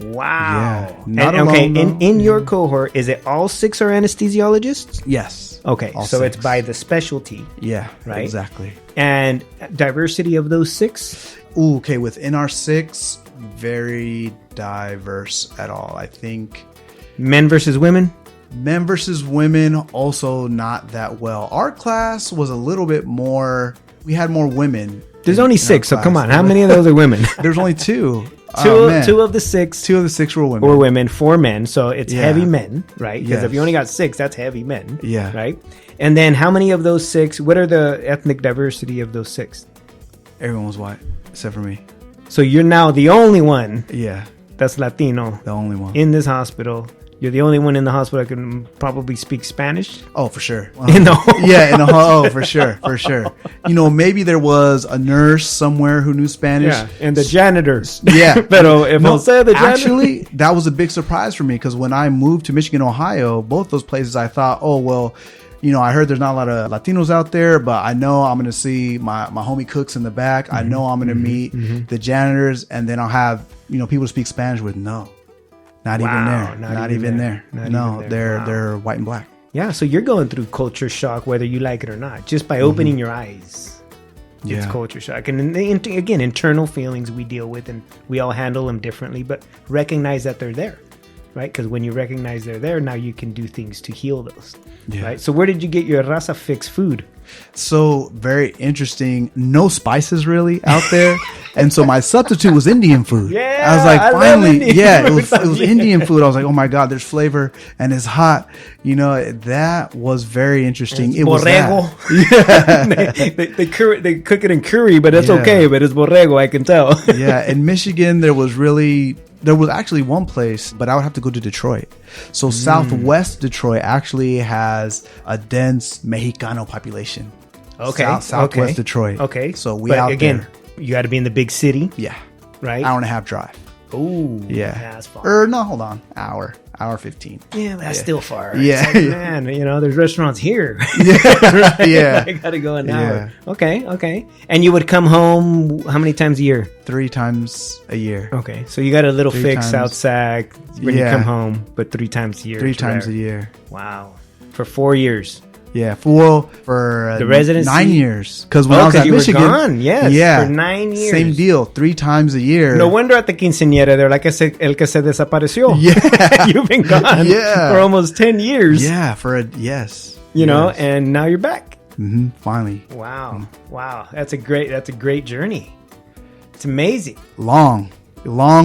Wow. Yeah. Not And, okay, alone, though. in your cohort, is it all 6 are anesthesiologists? Yes. Okay, All so 6. it's by the specialty. Yeah, Right? exactly. And diversity of those 6? Ooh, okay, within our 6, very diverse at all. I think Men versus women? men versus women also not that well. Our class was a little bit more, we had more women. There's in only our 6, so come class. on. How many of those are women? There's only 2. Two, 2 of the 6 2 of the 6 were women. were women, 4 men. So it's Yeah. heavy men, right? Because if Yes. you only got 6, that's heavy men. Yeah. Right? And then how many of those 6, what are the ethnic diversity of those 6? Everyone was white, except for me. So you're now the only one Yeah, that's Latino the only one. in this hospital. You're the only one in the hospital that can probably speak Spanish. Oh, for sure. In the whole- Yeah, in the whole, for sure. You know, maybe there was a nurse somewhere who knew Spanish. Yeah, and the janitors. Yeah. Pero if No, Jose the janitor... actually, that was a big surprise for me because when I moved to Michigan, Ohio, both those places, I thought, oh, well, you know, I heard there's not a lot of Latinos out there, but I know I'm going to see my homie cooks in the back. I know I'm going to meet the janitors, and then I'll have, you know, people to speak Spanish with. No, not even Wow, there. not Not even even there. there. Not No, even there. Wow. they're white and black. Yeah, so you're going through culture shock whether you like it or not, just by opening your eyes. It's Yeah. culture shock. And again, internal feelings we deal with, and we all handle them differently, but recognize that they're there, right? Because when you recognize they're there, now you can do things to heal those, Yeah. right? So where did you get your Raza Fix food? So very interesting. No spices really out there. And so my substitute was Indian food. Yeah, I was like, I love finally, Indian yeah, food. it was Yeah. Indian food. I was like, oh my God, there's flavor and it's hot. You know, that was very interesting. It was Borrego. that. they cook it in curry, but it's Yeah. okay. But it's borrego, I can tell. Yeah, in Michigan, there was actually one place, but I would have to go to Detroit. So Southwest Detroit actually has a dense Mexicano population. Okay, Southwest okay. Detroit. Okay, So we but out again, there. you got to be in the big city, Yeah. right? Hour and a half drive. Ooh, Yeah. that's far. Or no, hold on. Hour 15. Yeah, that's still far. Yeah. It's like, man, you know, there's restaurants here. Yeah. Yeah. I gotta go an hour. Okay. And you would come home how many times a year? 3 times a year. Okay, so you got a little 3 fix times. outside when you Yeah. come home, but 3 times a year. 3 it's times rare. a year. Wow, for 4 years. Yeah. For The residency? 9 years. Because when I was 'cause at you Michigan. were gone. Yes, Yeah. for 9 years. Same deal. 3 times a year. No wonder at the quinceañera they're like el que se desapareció. Yeah. You've been gone Yeah. for almost 10 years. Yeah. Yes. You know, Yes. and now you're back. Finally. Wow. That's a great journey. It's amazing. Long,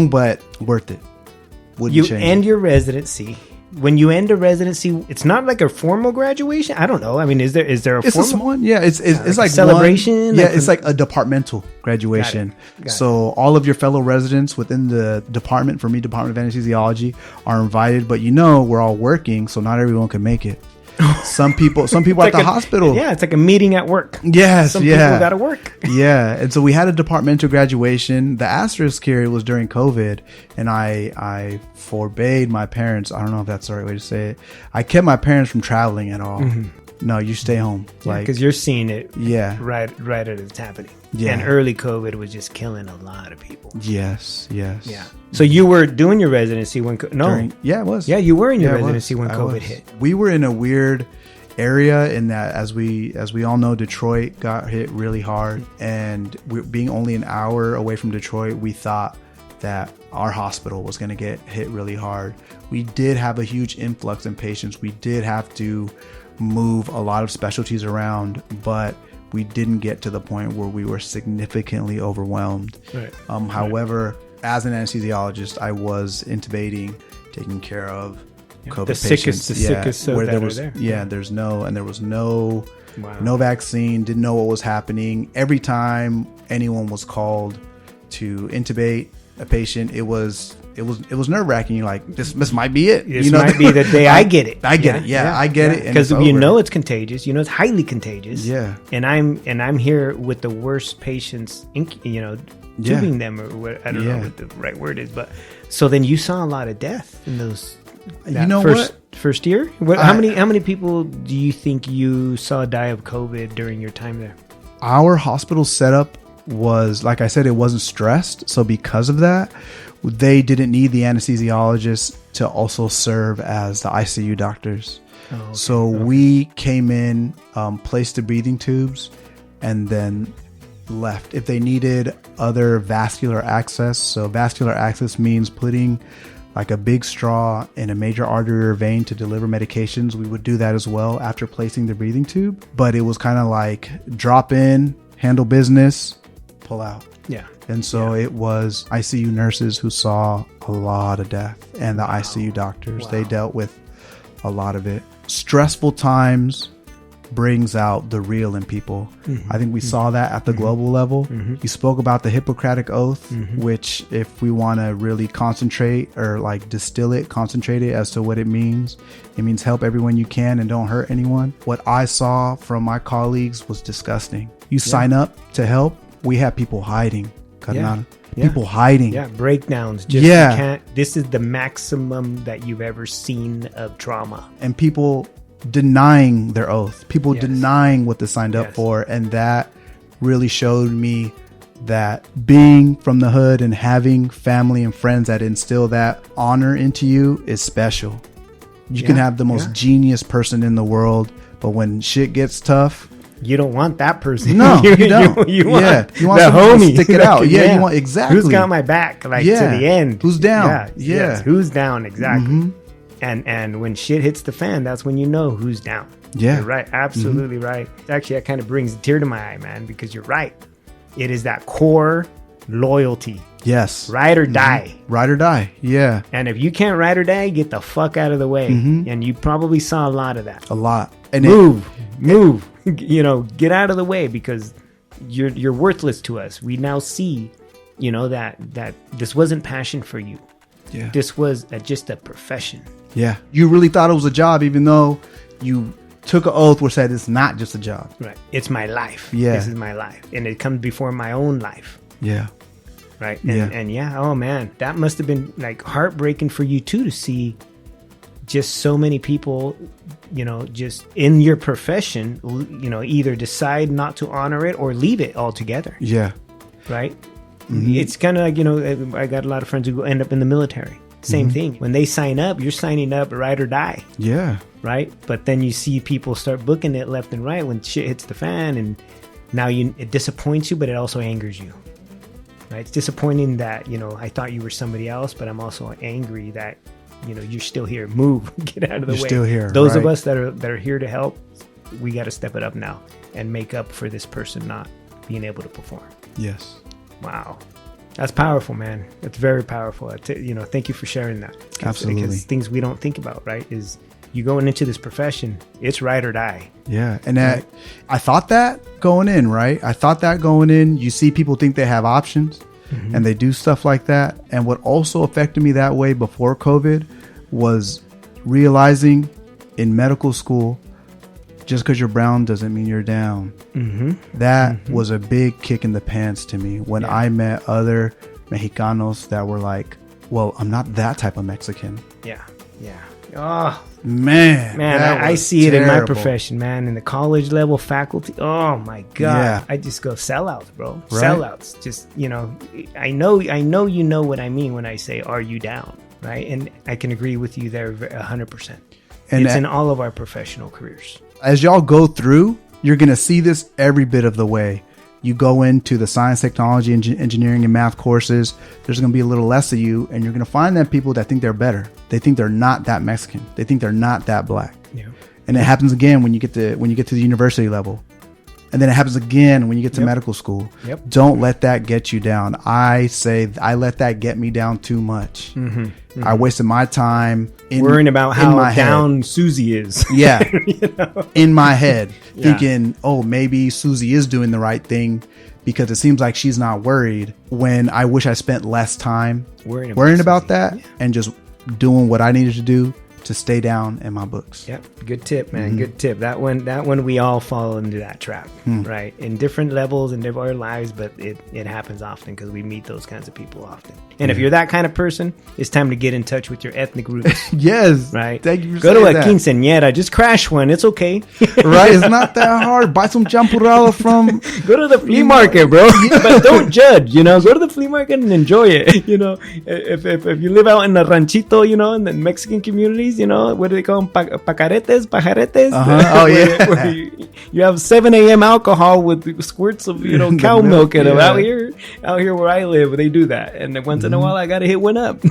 but worth it. Wouldn't You change end it. your residency. When you end a residency, it's not like a formal graduation. I don't know. I mean, is there a It's a formal? small one. Yeah, it's like like a celebration? one- yeah, Like it's a- like a departmental graduation. Got it. So all of your fellow residents within the department, for me, Department of Anesthesiology, are invited. But you know, we're all working, so not everyone can make it. Some people at Like the hospital. Yeah, it's like a meeting at work. Yes. Some yeah. people got to work. Yeah, and so we had a departmental graduation. The asterisk here was during COVID, and I forbade my parents. I don't know if that's the right way to say it. I kept my parents from traveling at all. No, you stay home. Because you're seeing it yeah, right as it's happening. Yeah. And early COVID was just killing a lot of people. yes. Yeah. So you were doing your residency when Yeah, it was. Yeah, you were in your Yeah, it was. residency when I COVID was. hit. We were in a weird area in that, as we all know, Detroit got hit really hard, and being only an hour away from Detroit, we thought that our hospital was going to get hit really hard. We did have a huge influx in patients. We did have to move a lot of specialties around, but we didn't get to the point where we were significantly overwhelmed. Right. However, as an anesthesiologist, I was intubating, taking care of COVID The sickest- patients. the sickest where that there are was there. there was Wow. no vaccine. Didn't know what was happening. Every time anyone was called to intubate a patient, it was nerve wracking. You're like, this might be it. This might be the day I get it. I get it. Yeah, I get it. Because you know it's contagious. You know it's highly contagious. Yeah. And I'm here with the worst patients, tubing them, or what, I don't know what the right word is, but so then you saw a lot of death in those. First year? How many people do you think you saw die of COVID during your time there? Our hospital setup was, like I said, it wasn't stressed. So because of that, they didn't need the anesthesiologists to also serve as the ICU doctors. Oh, okay. So we came in, placed the breathing tubes, and then left. If they needed other vascular access, so vascular access means putting like a big straw in a major artery or vein to deliver medications, we would do that as well after placing the breathing tube. But it was kind of like drop in, handle business, pull out. Yeah. And so it was ICU nurses who saw a lot of death, and the ICU doctors, they dealt with a lot of it. Stressful times brings out the real in people. I think we saw that at the global level. You spoke about the Hippocratic Oath, which, if we want to really concentrate or like concentrate it as to what it means help everyone you can and don't hurt anyone. What I saw from my colleagues was disgusting. You sign up to help, we have people hiding. People hiding. Yeah, breakdowns. You can't, this is the maximum that you've ever seen of trauma. And people denying their oath, people denying what they signed up for. And that really showed me that being from the hood and having family and friends that instill that honor into you is special. You can have the most genius person in the world, but when shit gets tough, you don't want that person. No, you don't. you want the homie. Stick it out. You want exactly. Who's got my back? To the end. Who's down? Yes. Who's down? Exactly. And when shit hits the fan, that's when you know who's down. Yeah. You're right. Absolutely right. Actually, that kind of brings a tear to my eye, man, because you're right. It is that core loyalty. Yes. Ride or die. Ride or die. Yeah. And if you can't ride or die, get the fuck out of the way. And you probably saw a lot of that. A lot. And move. Get out of the way, because you're worthless to us. We now see, that this wasn't passion for you. Yeah. This was just a profession. Yeah. You really thought it was a job, even though you took an oath where said it's not just a job. Right. It's my life. Yeah. This is my life. And it comes before my own life. Yeah. Right. And oh man, that must have been like heartbreaking for you too, to see just so many people, just in your profession, either decide not to honor it or leave it altogether. Yeah. Right. It's kind of like, I got a lot of friends who end up in the military. Same thing. When they sign up, you're signing up ride or die. Yeah. Right. But then you see people start booking it left and right when shit hits the fan, and now it disappoints you, but it also angers you. Right. It's disappointing that, I thought you were somebody else, but I'm also angry that, you're still here. Move, get out of the way. You're still here. Those of us that are here to help, we got to step it up now and make up for this person not being able to perform. Yes. Wow. That's powerful, man. That's very powerful. Thank you for sharing that. Absolutely. Because things we don't think about, right, is you going into this profession, it's ride or die. Yeah. And I thought that going in, right? You see people think they have options and they do stuff like that. And what also affected me that way before COVID was realizing in medical school, just because you're brown doesn't mean you're down. That was a big kick in the pants to me when I met other Mexicanos that were like, well, I'm not that type of Mexican. Yeah. Oh, man, I see it in my profession, man. In the college level faculty, oh my God. Yeah. I just go sellouts, bro. Right? Sellouts. Just, I know you know what I mean when I say, are you down? Right? And I can agree with you there 100%. And it's in all of our professional careers. As y'all go through, you're going to see this every bit of the way. You go into the science, technology, engineering, and math courses, there's going to be a little less of you, and you're going to find that people that think they're better. They think they're not that Mexican. They think they're not that black. Yeah. And it happens again when you get to the university level. And then it happens again when you get to Yep. medical school. Yep. Don't let that get you down. I say I let that get me down too much. I wasted my time Worrying about in how my head. down Susie is. Yeah. In my head, Yeah. thinking, oh, maybe Susie is doing the right thing because it seems like she's not worried, when I wish I spent less time worrying about Susie. that and just doing what I needed to do to stay down in my books. Yep. Good tip, man. Good tip. That one we all fall into that trap, right? In different levels in our lives, but it happens often because we meet those kinds of people often. And if you're that kind of person, it's time to get in touch with your ethnic roots. Yes. Right. Thank you for Go to saying a that. quinceañera. Just crash one. It's okay. Right? It's not that hard. Buy some champurrado from... Go to the flea market, bro. But don't judge, Go to the flea market and enjoy it. If you live out in the ranchito, in the Mexican communities, what do they call them? Pacaretes, pajaretes. Oh, yeah. Where you have 7 a.m. alcohol with squirts of, cow milk in them. yeah. Out here where I live, they do that. And then once in a while, I got to hit one up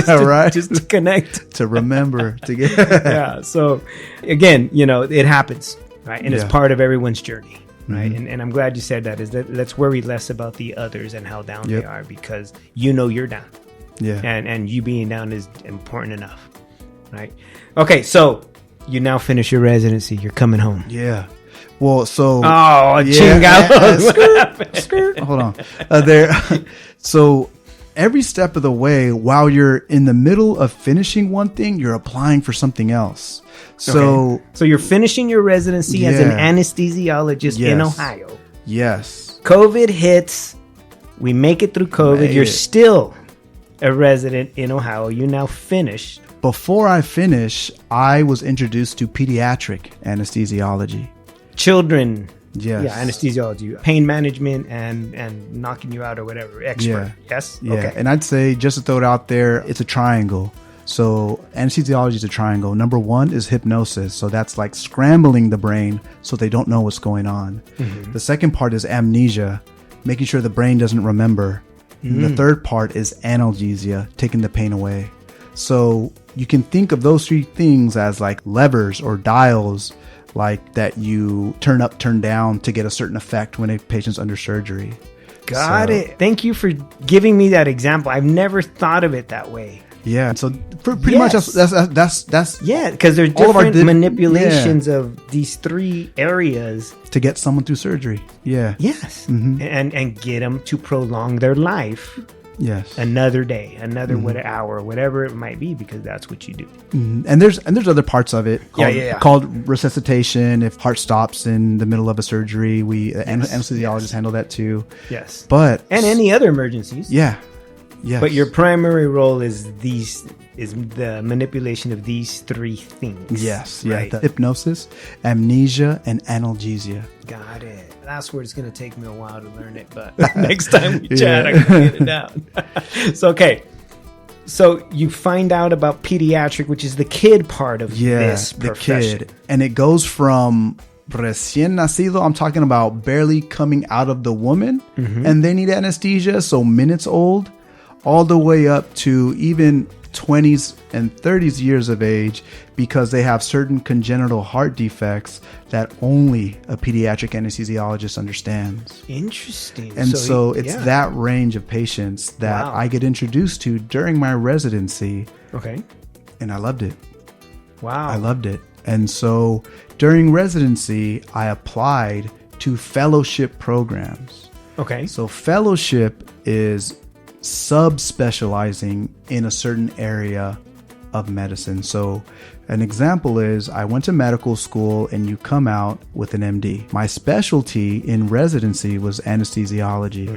Right. just to connect. To remember to get... Yeah. So again, it happens, right? And it's Yeah. part of everyone's journey, right? And I'm glad you said that. Is that let's worry less about the others and how down Yep. they are, because you're down, Yeah. and you being down is important enough, right? Okay, so you now finish your residency. You're coming home. Yeah. Well, so... Oh, Yeah. chingados. Skirt. Hold on. So every step of the way, while you're in the middle of finishing one thing, you're applying for something else. So Okay. So you're finishing your residency as an Yeah. anesthesiologist in Yes. Ohio. yes. COVID hits. We make it through COVID. Made You're it. still a resident in Ohio. You now finished. Before I finish, I was introduced to pediatric anesthesiology. Children. Yes. Yeah, anesthesiology, pain management, and knocking you out or whatever. Expert. Yeah. Yes. Yeah. Okay. And I'd say, just to throw it out there, it's a triangle. So anesthesiology is a triangle. Number one is hypnosis. So that's like scrambling the brain so they don't know what's going on. The second part is amnesia, making sure the brain doesn't remember. And the third part is analgesia, taking the pain away. So you can think of those three things as like levers or dials, like that you turn up, turn down to get a certain effect when a patient's under surgery. Got So- it. Thank you for giving me that example. I've never thought of it that way. Yeah. So pretty much Yes. that's Yeah, because there's All of our different di- manipulations of these three areas. to get someone through surgery. Yeah. Yes, Mm-hmm. and get them to prolong their life Yes. another day, another Mm-hmm. hour, whatever it might be, because that's what you do. And there's other parts of it called, Yeah. called resuscitation. If heart stops in the middle of a surgery, anesthesiologists handle that too. Yes, But and any other emergencies. yeah. Yes. But your primary role is the manipulation of these three things. Yes. Yeah. right. The hypnosis, amnesia, and analgesia. Got it. That's where it's going to take me a while to learn it, but next time we chat, I can get it down. So, okay. So you find out about pediatric, which is the kid part of this the profession. kid. And it goes from recién nacido, I'm talking about barely coming out of the woman, and they need anesthesia, so minutes old, all the way up to even 20s and 30s years of age, because they have certain congenital heart defects that only a pediatric anesthesiologist understands. Interesting. And so it's yeah. that range of patients that Wow. I get introduced to during my residency, Okay. and I loved it. Wow. I loved it. And so during residency, I applied to fellowship programs. Okay. So fellowship is subspecializing in a certain area of medicine. So an example is I went to medical school and you come out with an MD. My specialty in residency was anesthesiology.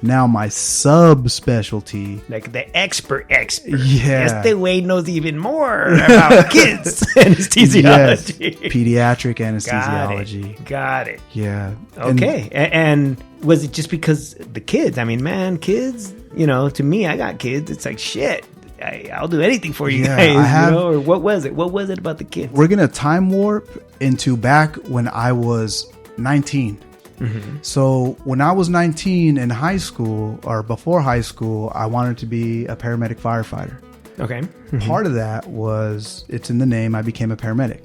Now my subspecialty, Like the expert. Yeah. Este way knows even more about kids anesthesiology. pediatric anesthesiology. Got it. Yeah. And- Okay. And was it just because the kids? I mean, man, kids, to me, I got kids. It's like, shit, I'll do anything for you Yeah, guys. I have- Or what was it? What was it about the kids? we're gonna time warp into back when I was 19. So when I was 19 in high school, or before high school, I wanted to be a paramedic firefighter. Okay. Part of that was, it's in the name, I became a paramedic.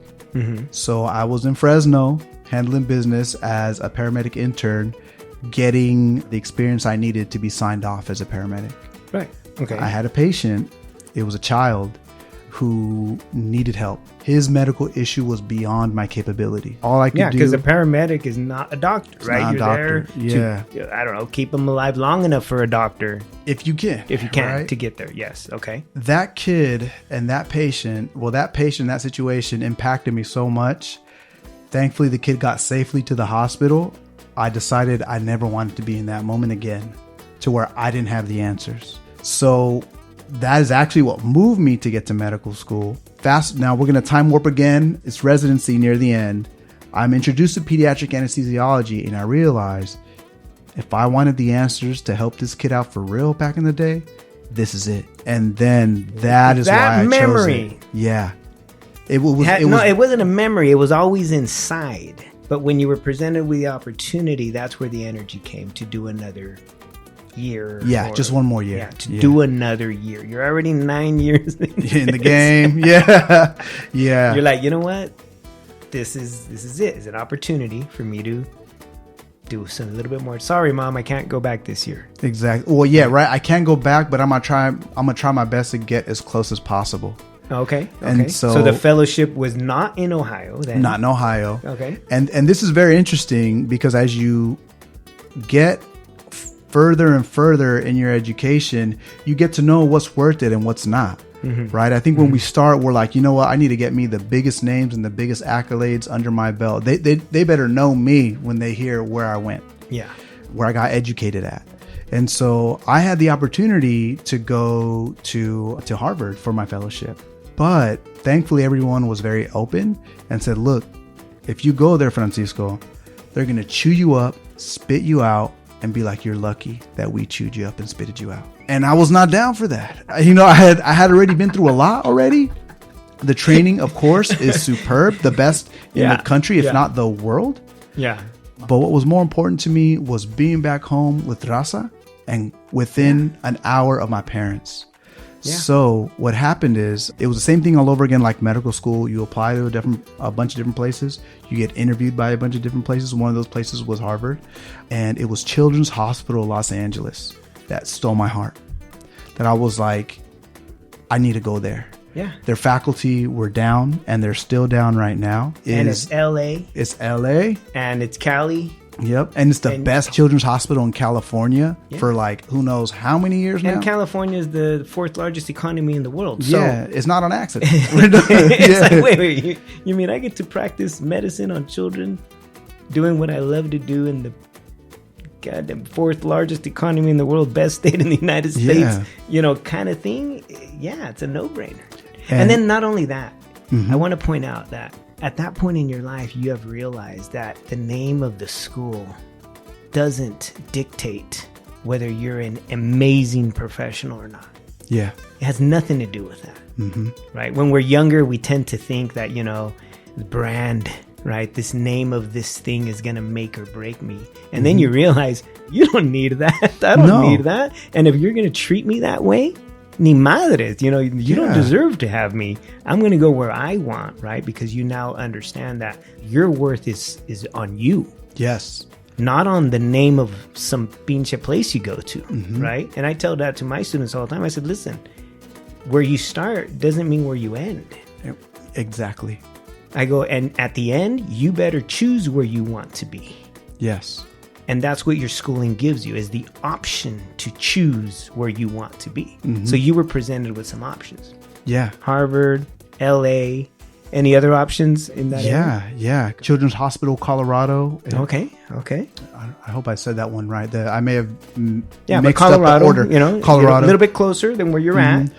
So I was in Fresno handling business as a paramedic intern, getting the experience I needed to be signed off as a paramedic. Right. Okay. I had a patient, it was a child who needed help. His medical issue was beyond my capability. All I could do... because a paramedic is not a doctor, right? not a You're doctor. there to, I don't know, keep them alive long enough for a doctor. If you can. If you can, right? to get there. Yes. Okay. That kid and that patient, that situation impacted me so much. Thankfully, the kid got safely to the hospital. I decided I never wanted to be in that moment again, to where I didn't have the answers. So that is actually what moved me to get to medical school. Now we're going to time warp again. It's residency near the end. I'm introduced to pediatric anesthesiology, and I realized if I wanted the answers to help this kid out for real back in the day, this is it. And then that is why I chose it. Yeah. It wasn't a memory. It was always inside. But when you were presented with the opportunity, that's where the energy came to do another year. Yeah, just one more year. Yeah, do another year. You're already 9 years in the game. Yeah. Yeah. You're like, you know what? This is it. It's an opportunity for me to do a little bit more. Sorry, Mom, I can't go back this year. Exactly. Well, yeah, right. I can't go back, but I'm gonna try my best to get as close as possible. Okay. And so the fellowship was not in Ohio then. Not in Ohio. Okay. And this is very interesting because as you get further and further in your education, you get to know what's worth it and what's not. Mm-hmm. Right. I think when we start, we're like, you know what? I need to get me the biggest names and the biggest accolades under my belt. They better know me when they hear where I went. Yeah. Where I got educated at. And so I had the opportunity to go to Harvard for my fellowship. But thankfully, everyone was very open and said, look, if you go there, Francisco, they're going to chew you up, spit you out, and be like, you're lucky that we chewed you up and spitted you out. And I was not down for that. You know, I had already been through a lot already. The training, of course, is superb. The best in the country, if not the world. Yeah. But what was more important to me was being back home with Raza and within an hour of my parents. Yeah. So what happened is it was the same thing all over again, like medical school. You apply to a bunch of different places. You get interviewed by a bunch of different places. One of those places was Harvard, and it was Children's Hospital Los Angeles that stole my heart. That I was like, I need to go there. Yeah. Their faculty were down, and they're still down right now. And it's LA. It's LA. And it's Cali. Yep. And it's the best children's hospital in California for like, who knows how many years now. And California is the fourth largest economy in the world. So yeah. It's not an accident. It's like, wait. You mean I get to practice medicine on children doing what I love to do in the goddamn fourth largest economy in the world, best state in the United States, you know, kind of thing? Yeah, it's a no-brainer. And then not only that, I want to point out that at that point in your life, you have realized that the name of the school doesn't dictate whether you're an amazing professional or not. Yeah. It has nothing to do with that. Mm-hmm. Right? When we're younger, we tend to think that, you know, the brand, right? This name of this thing is going to make or break me. And then you realize you don't need that. I don't need that. And if you're going to treat me that way, ni madres, you know, you don't deserve to have me. I'm going to go where I want, right? Because you now understand that your worth is on you. Yes. Not on the name of some pinche place you go to, right? And I tell that to my students all the time. I said, listen, where you start doesn't mean where you end. Exactly. I go, and at the end, you better choose where you want to be. Yes. And that's what your schooling gives you, is the option to choose where you want to be. So you were presented with some options. Yeah. Harvard, LA, any other options in that area? Yeah. Children's Hospital, Colorado. Okay. I hope I said that one right. I may have but Colorado, up the order. You know, Colorado. A little bit closer than where you're at.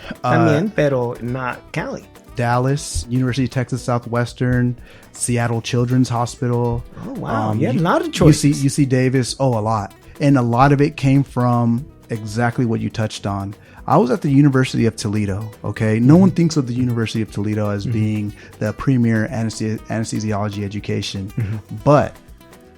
Pero not Cali. Dallas, University of Texas Southwestern, Seattle Children's Hospital. Oh, wow. You had a lot of choices. UC Davis. Oh, a lot. And a lot of it came from exactly what you touched on. I was at the University of Toledo, okay? No one thinks of the University of Toledo as being the premier anesthesiology education, but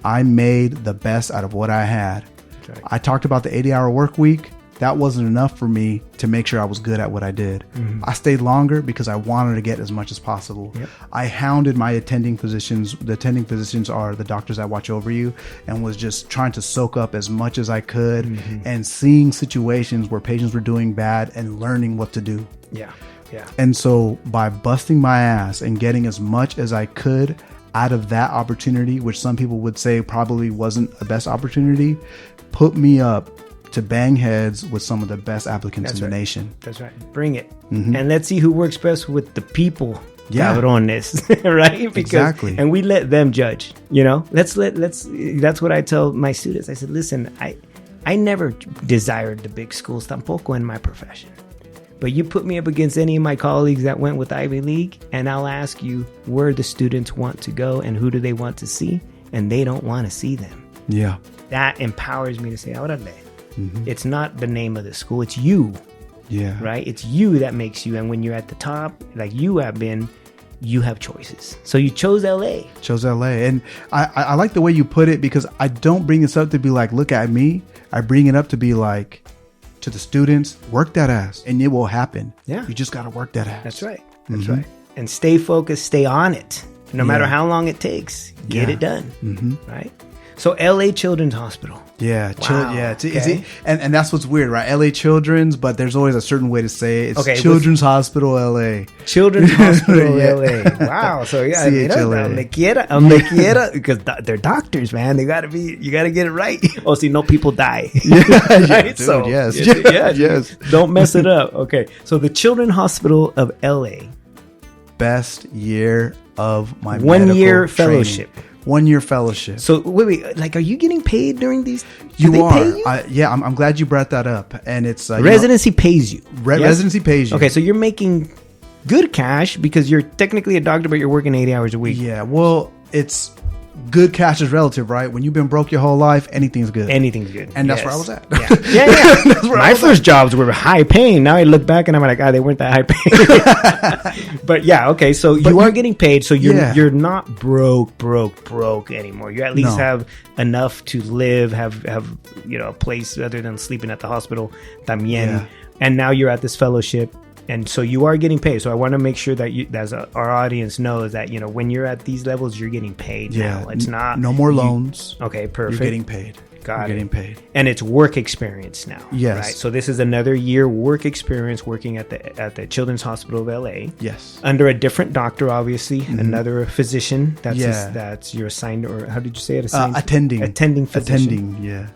I made the best out of what I had. Right. I talked about the 80-hour work week. that wasn't enough for me to make sure I was good at what I did. I stayed longer because I wanted to get as much as possible. I hounded my attending physicians. The attending physicians are the doctors that watch over you, and was just trying to soak up as much as I could and seeing situations where patients were doing bad and learning what to do. Yeah. And so by busting my ass and getting as much as I could out of that opportunity, which some people would say probably wasn't the best opportunity, put me up to bang heads with some of the best applicants in the nation. That's right. Bring it. And let's see who works best with the people. Yeah. Cabrones, right? Because, exactly. And we let them judge, you know? That's what I tell my students. I said, listen, I never desired the big schools tampoco in my profession. But you put me up against any of my colleagues that went with Ivy League, and I'll ask you where the students want to go and who do they want to see, and they don't want to see them. Yeah. That empowers me to say, órale. It's not the name of the school, it's you. Yeah. Right? It's you that makes you. And when you're at the top, like you have been, you have choices. So you chose LA. And I like the way you put it, because I don't bring this up to be like, look at me. I bring it up to be like, to the students, work that ass and it will happen. Yeah. You just got to work that ass. That's right. That's right. And stay focused, stay on it. No matter how long it takes, get it done. Right? So LA Children's Hospital. Yeah. Wow. Okay. And that's what's weird, right? LA Children's, but there's always a certain way to say it. It's Children's Hospital LA. Children's Hospital LA. Wow. So yeah, CHLA. Me quiera, because they're doctors, man. You got to get it right. Oh, see, no people die. Right? Dude, so, yes. Don't mess it up. Okay. So the Children's Hospital of LA. Best year of my 1 year fellowship. 1 year fellowship. So wait, like, are you getting paid during these? You are. Pay you? I'm glad you brought that up. And it's residency pays you. Residency pays you. Okay, so you're making good cash because you're technically a doctor, but you're working 80 hours a week. Yeah, well, it's good cash is relative, right? When you've been broke your whole life, anything's good. Anything's good. And that's where I was at. Yeah. My first jobs were high paying. Now I look back and I'm like, they weren't that high paying. But yeah, okay. So you are getting paid. So you're not broke anymore. You at least have enough to live, have a place other than sleeping at the hospital. También. Yeah. And now you're at this fellowship. And so you are getting paid. So I want to make sure that as our audience knows that, when you're at these levels, you're getting paid now. It's not... No more loans. Okay, perfect. You're getting paid. Getting paid. And it's work experience now. Yes. Right? So this is another year work experience working at the Children's Hospital of LA. Yes. Under a different doctor, obviously. Another physician. That's your assigned, or how did you say it? Attending. Attending physician. Attending, yeah.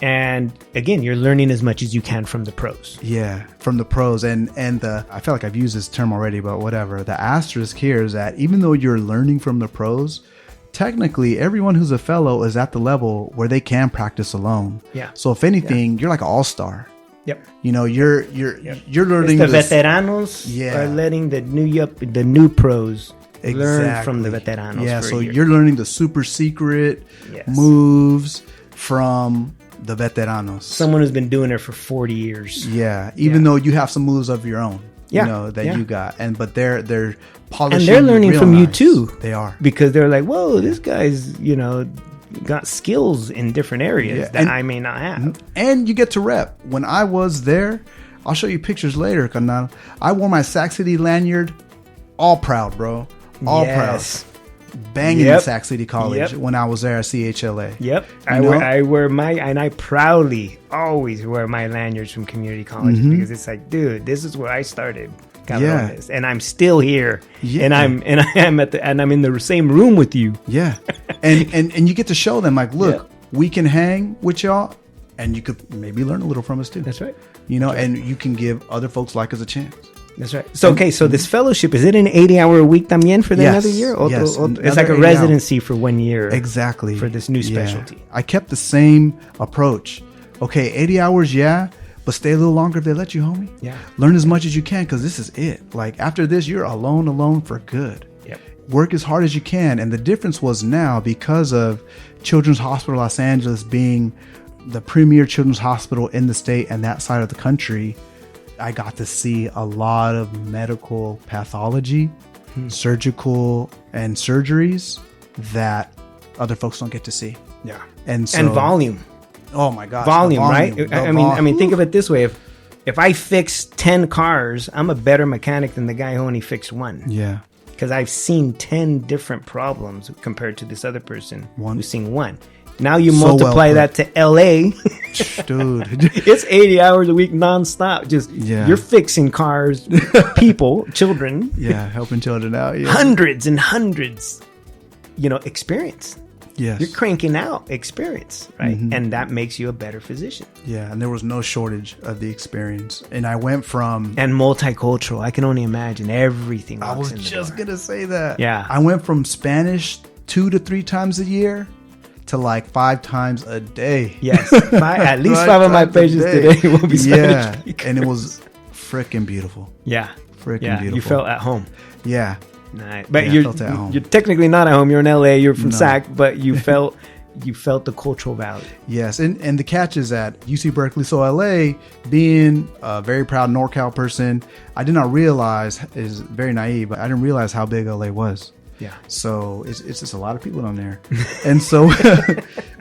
And again, you're learning as much as you can from the pros. Yeah, from the pros. And I feel like I've used this term already, but whatever. The asterisk here is that even though you're learning from the pros, technically everyone who's a fellow is at the level where they can practice alone. Yeah. So if anything, you're like an all-star. Yep. You're learning. The veteranos are letting the new pros learn from the veteranos. Yeah. So you're learning the super secret moves from the veteranos. Someone who's been doing it for 40 years. Yeah. Even though you have some moves of your own, you got. But they're polishing. And they're learning from you too. They are. Because they're like, whoa, this guy's, got skills in different areas that I may not have. And you get to rep. When I was there, I'll show you pictures later, Canal. I wore my Sac City lanyard, all proud, bro. All proud. Banging in Sac City College when I was there at CHLA. Yep. I wear I proudly always wear my lanyards from community colleges because it's like, dude, this is where I started. And I'm still here. Yeah. And I'm in the same room with you. Yeah. and you get to show them like, look, we can hang with y'all and you could maybe learn a little from us too. That's right. And you can give other folks like us a chance. That's right. So, so this fellowship, is it an 80-hour a week también for another year? Yes. It's like a residency for 1 year. Exactly. For this new specialty. I kept the same approach. Okay, 80 hours, but stay a little longer if they let you, homie. Yeah. Learn as much as you can because this is it. Like after this, you're alone for good. Yep. Work as hard as you can. And the difference was now because of Children's Hospital Los Angeles being the premier children's hospital in the state and that side of the country, I got to see a lot of medical pathology, surgical and surgeries that other folks don't get to see. Yeah. And volume. Oh my gosh. volume, the right? the I mean, think of it this way: if I fix 10 cars, I'm a better mechanic than the guy who only fixed one. Yeah. Because I've seen 10 different problems compared to this other person One. who's seen one. Now you So multiply well that to LA. Dude. It's 80 hours a week nonstop. Just Yeah. you're fixing cars, people, children, Yeah, helping children out. Yeah. hundreds and hundreds, experience. Yes. You're cranking out experience, right? Mm-hmm. And that makes you a better physician. Yeah, and there was no shortage of the experience. And I went from And multicultural. I can only imagine everything. I was walks in the just door. gonna say that. Yeah. I went from Spanish 2 to 3 times a year to like 5 times a day. Yes. At least 5 5 of my times a patients day. today will be Spanish Yeah, speakers. and it was freaking beautiful. Yeah. Freaking Yeah. beautiful. You felt at home. Yeah. Nice. But Yeah, I felt at home. you're technically not at home. You're in LA. You're from No. SAC, but you felt the cultural value. Yes, and the catch is at UC Berkeley, so LA, being a very proud NorCal person, I did not realize, is very naive, but I didn't realize how big LA was. Yeah. So it's just a lot of people down there. And so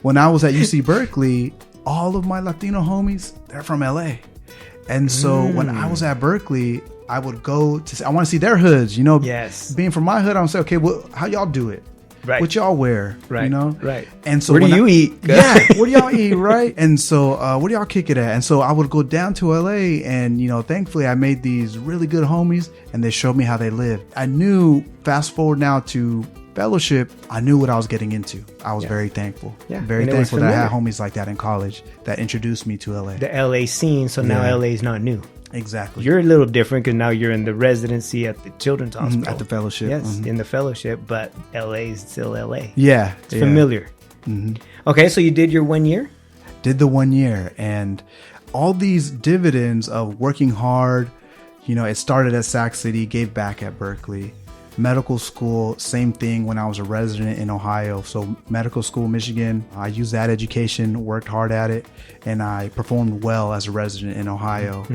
when I was at UC Berkeley, all of my Latino homies, they're from LA. And so when I was at Berkeley, I would go to, I want to see their hoods, Yes. Being from my hood, I would say, okay, well, how y'all do it? Right. What y'all wear? Right. Right. And so Where do when you eat? Yeah. Where do y'all eat? Right. And so where do y'all kick it at? And so I would go down to LA and, thankfully I made these really good homies and they showed me how they lived. I knew, fast forward now to fellowship, I knew what I was getting into. I was very thankful. Yeah. Very And it was thankful that I had familiar. homies like that in college that introduced me to LA. The LA scene. So now Yeah. LA is not new. Exactly. You're a little different because now you're in the residency at the Children's Hospital. At the fellowship. Yes, Mhm. in the fellowship, but LA is still LA. Yeah. It's familiar. Okay, so you did your 1 year? Did the 1 year, and all these dividends of working hard, it started at Sac City, gave back at Berkeley. Medical school, same thing when I was a resident in Ohio. So medical school, Michigan, I used that education, worked hard at it, and I performed well as a resident in Ohio.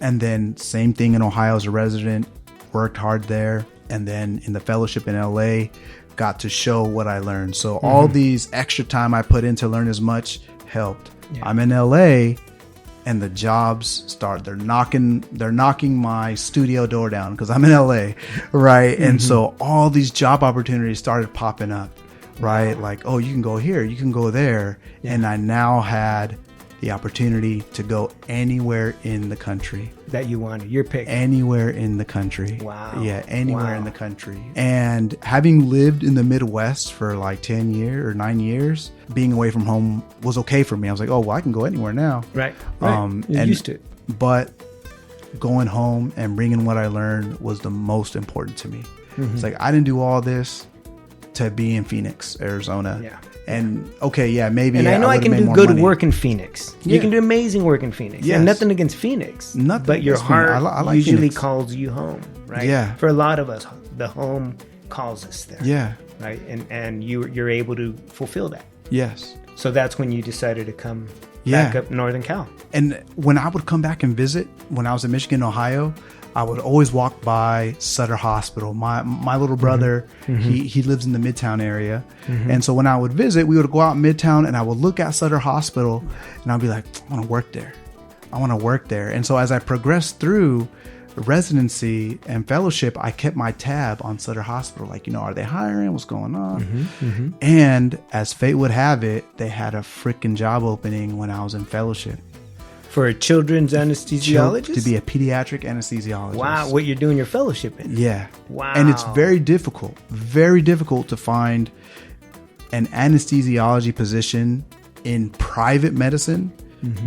And then same thing in Ohio as a resident, worked hard there. And then in the fellowship in LA, got to show what I learned. So all these extra time I put in to learn as much helped. Yeah. I'm in LA and the jobs start, they're knocking my studio door down because I'm in LA. Right. And so all these job opportunities started popping up, right? Like, oh, you can go here, you can go there. Yeah. And I now had the opportunity to go anywhere in the country. That you wanted. Your pick. Anywhere in the country. Wow. Yeah, anywhere Wow. in the country. And having lived in the Midwest for like 10 years or 9 years, being away from home was okay for me. I was like, oh, well, I can go anywhere now. Right. You're and- used to it. But going home and bringing what I learned was the most important to me. It's like, I didn't do all this to be in Phoenix, Arizona. Yeah. And okay, yeah, maybe. And yeah, I know I would've can made do more good money. work in Phoenix. You Yeah. can do amazing work in Phoenix. Yes. And nothing against Phoenix. Nothing But your against Phoenix. heart I like usually Phoenix. calls you home, right? Yeah. For a lot of us, the home calls us there. Yeah. Right. And you're able to fulfill that. Yes. So that's when you decided to come Yeah. back up Northern Cal. And when I would come back and visit, when I was in Michigan, Ohio, I would always walk by Sutter Hospital. My little brother, he lives in the Midtown area. And so when I would visit, we would go out Midtown and I would look at Sutter Hospital and I'd be like, I want to work there. I want to work there. And so as I progressed through residency and fellowship, I kept my tab on Sutter Hospital. Like, are they hiring? What's going on? And as fate would have it, they had a freaking job opening when I was in fellowship. For a children's anesthesiologist? To be a pediatric anesthesiologist. Wow, what you're doing your fellowship in. Yeah. Wow. And it's very difficult to find an anesthesiology position in private medicine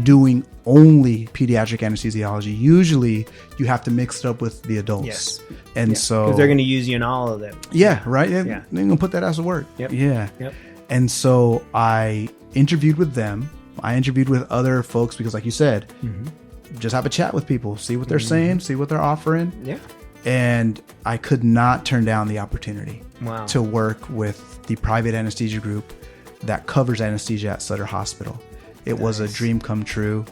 doing only pediatric anesthesiology. Usually you have to mix it up with the adults. Yes. And so Because they're going to use you in all of them. yeah, right. They're Yeah. going to put that as a work. Yep. Yeah. Yep. And so I interviewed with them. I interviewed with other folks because, like you said, just have a chat with people, see what they're saying, see what they're offering. Yeah. And I could not turn down the opportunity Wow. to work with the private anesthesia group that covers anesthesia at Sutter Hospital. It was a dream come true.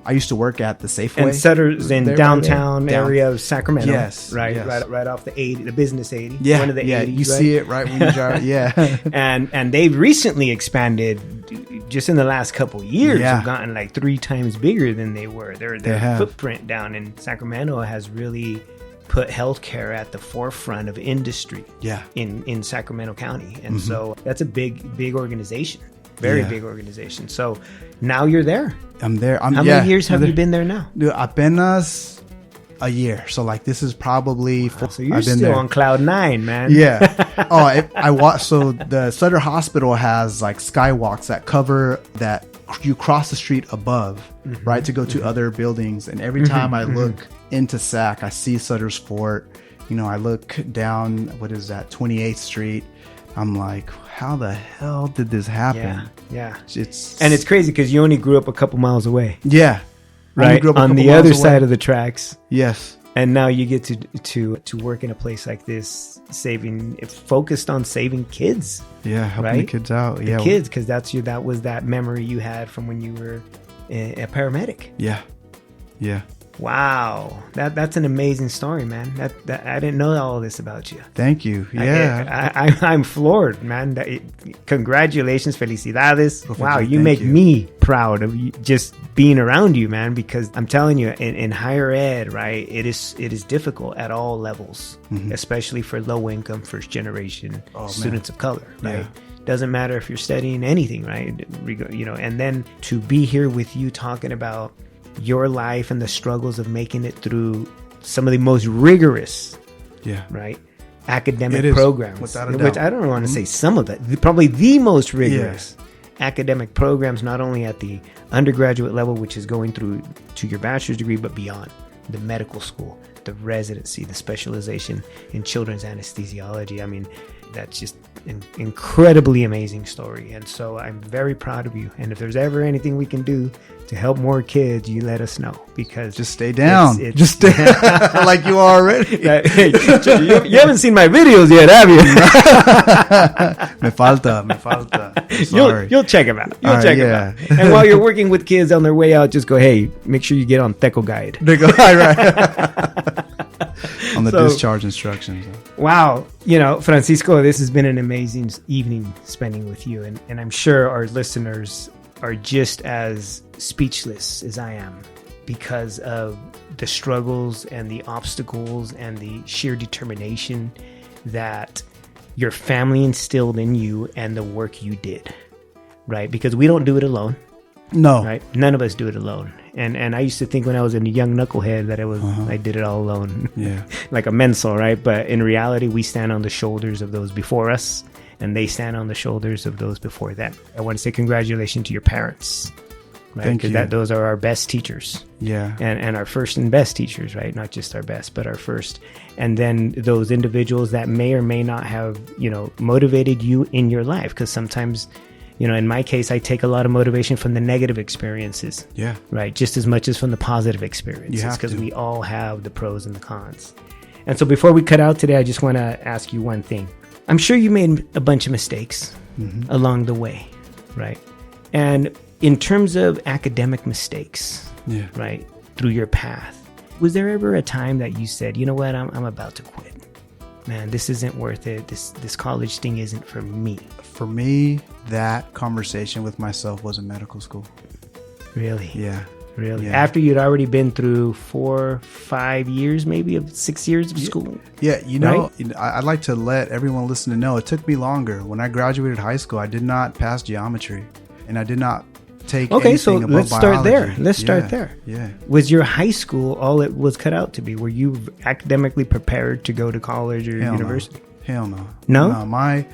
I used to work at the Safeway. And Sutter's in There, downtown down- area of Sacramento. Yes, Right. yes. Right off the 80, the business 80. Yeah, One of the yeah, 80s, you right? see it right when you drive. Yeah, And they've recently expanded just in the last couple years Yeah. have gotten like 3 times bigger than they were. Their have. footprint down in Sacramento has really put healthcare at the forefront of industry Yeah. in Sacramento County. And so that's a big organization, very Yeah. big organization. So now you're there. I'm there. How many years have you been there now? Dude, apenas a year. So like this is probably So you're I've been still there. on cloud 9, man. Yeah. I watch. So the Sutter Hospital has like skywalks that cover that you cross the street above, right, to go to other buildings. And every time I look into Sac, I see Sutter's Fort. You know, I look down. What is that? 28th Street. I'm like, how the hell did this happen? Yeah. It's crazy because you only grew up a couple miles away, yeah. I right? grew up a On couple the miles other away. side of the tracks. Yes. And now you get to work in a place like this, focused on saving kids, Yeah, helping Right? the kids out. Yeah. kids, because that was that memory you had from when you were a paramedic. Yeah. Yeah. Wow, that's an amazing story, man. That I didn't know all this about you. Thank you. Yeah. I'm floored, man. Congratulations, felicidades. Well, Wow, thank you you. make me proud of you, just being around you, man. Because I'm telling you, in higher ed, right, it is difficult at all levels, especially for low income, first generation students of color, right? Yeah. Doesn't matter if you're studying anything, right? You know, and then to be here with you talking about your life and the struggles of making it through some of the most rigorous, Yeah. right, It academic is, programs, without a which doubt. I don't want to say some of it, probably the most rigorous academic programs, not only at the undergraduate level, which is going through to your bachelor's degree, but beyond, the medical school, the residency, the specialization in children's anesthesiology. I mean, that's just an incredibly amazing story. And so I'm very proud of you. And if there's ever anything we can do to help more kids, you let us know, because Just stay down. it's- Just stay like you are already. Hey, you haven't seen my videos yet, have you? Me falta. I'm sorry. You'll check them out. You'll All right, check yeah. them out. And while you're working with kids on their way out, just go, hey, make sure you get on Teco Guide. They go, all right. On the So- discharge instructions. Wow. You know, Francisco, this has been an amazing evening spending with you. And I'm sure our listeners are just as speechless as I am because of the struggles and the obstacles and the sheer determination that your family instilled in you and the work you did, right? Because we don't do it alone, No. right? None of us do it alone. And I used to think when I was a young knucklehead that I did it all alone. Yeah. Like a mental, right? But in reality, we stand on the shoulders of those before us, and they stand on the shoulders of those before them. I want to say congratulations to your parents, right? Thank you. Those are our best teachers, Yeah. and our first and best teachers, right? Not just our best, but our first. And then those individuals that may or may not have, motivated you in your life, because sometimes, in my case, I take a lot of motivation from the negative experiences. Yeah. Right, just as much as from the positive experiences, You have because to. we all have the pros and the cons. And so before we cut out today, I just want to ask you one thing. I'm sure you made a bunch of mistakes along the way, right? And in terms of academic mistakes, Yeah. right, through your path, was there ever a time that you said, you know what, I'm about to quit? Man, this isn't worth it. This college thing isn't for me. For me, that conversation with myself was in medical school. Really? Yeah. Really? Yeah. After you'd already been through 4-5 years, maybe of 6 years of school? Yeah, Right? I'd like to let everyone listen to know it took me longer. When I graduated high school, I did not pass geometry, and I did not take Okay, so anything above let's start there. biology. Let's start Yeah, there. Yeah. Was your high school all it was cut out to be? Were you academically prepared to go to college or Hell university? No. Hell no. No?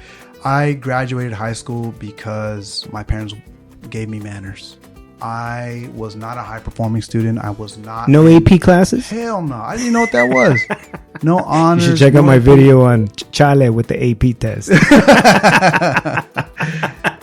I graduated high school because my parents gave me manners. I was not a high performing student. I was not. No AP classes? Hell no. I didn't even know what that was. No You honors. should check out no my AP. video on Chale with the AP test.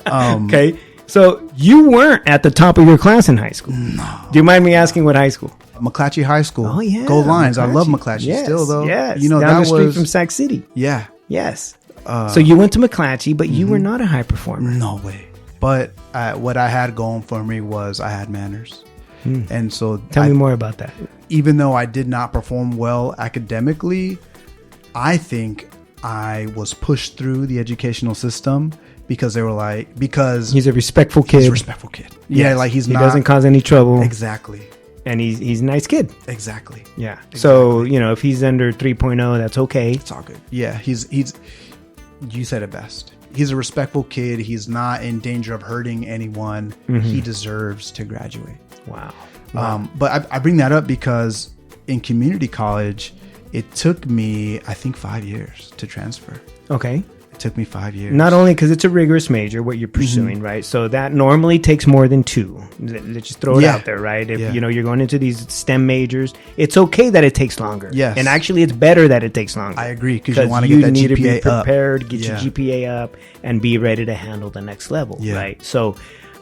Okay, so you weren't at the top of your class in high school. No. Do you mind me asking what high school? McClatchy High School. Oh, yeah. Go Lions. I love McClatchy Yes, still, though. Yes, You know, down that the street was. from Sac City. Yeah. Yes. So you went to McClatchy, but you were not a high performer. No way. But what I had going for me was I had manners. And so Tell me more about that. even though I did not perform well academically, I think I was pushed through the educational system because they were like, because He's a respectful kid. he's a respectful kid. Yeah, Yes. like he doesn't cause any trouble. Exactly. And he's a nice kid. Exactly. Yeah. So, if he's under 3.0, that's okay. It's all good. Yeah, he's you said it best. He's a respectful kid. He's not in danger of hurting anyone. He deserves to graduate. Wow. But I bring that up because in community college, it took me, I think, 5 years to transfer. Okay. It took me 5 years. Not only because it's a rigorous major, what you're pursuing, right? So that normally takes more than 2. Let's just throw it Yeah. out there, right? If, Yeah. you're going into these STEM majors, it's okay that it takes longer. Yes. And actually, it's better that it takes longer. I agree, because you want to get that need to be GPA up. prepared, get Yeah. your GPA up, and be ready to handle the next level, Yeah. right? So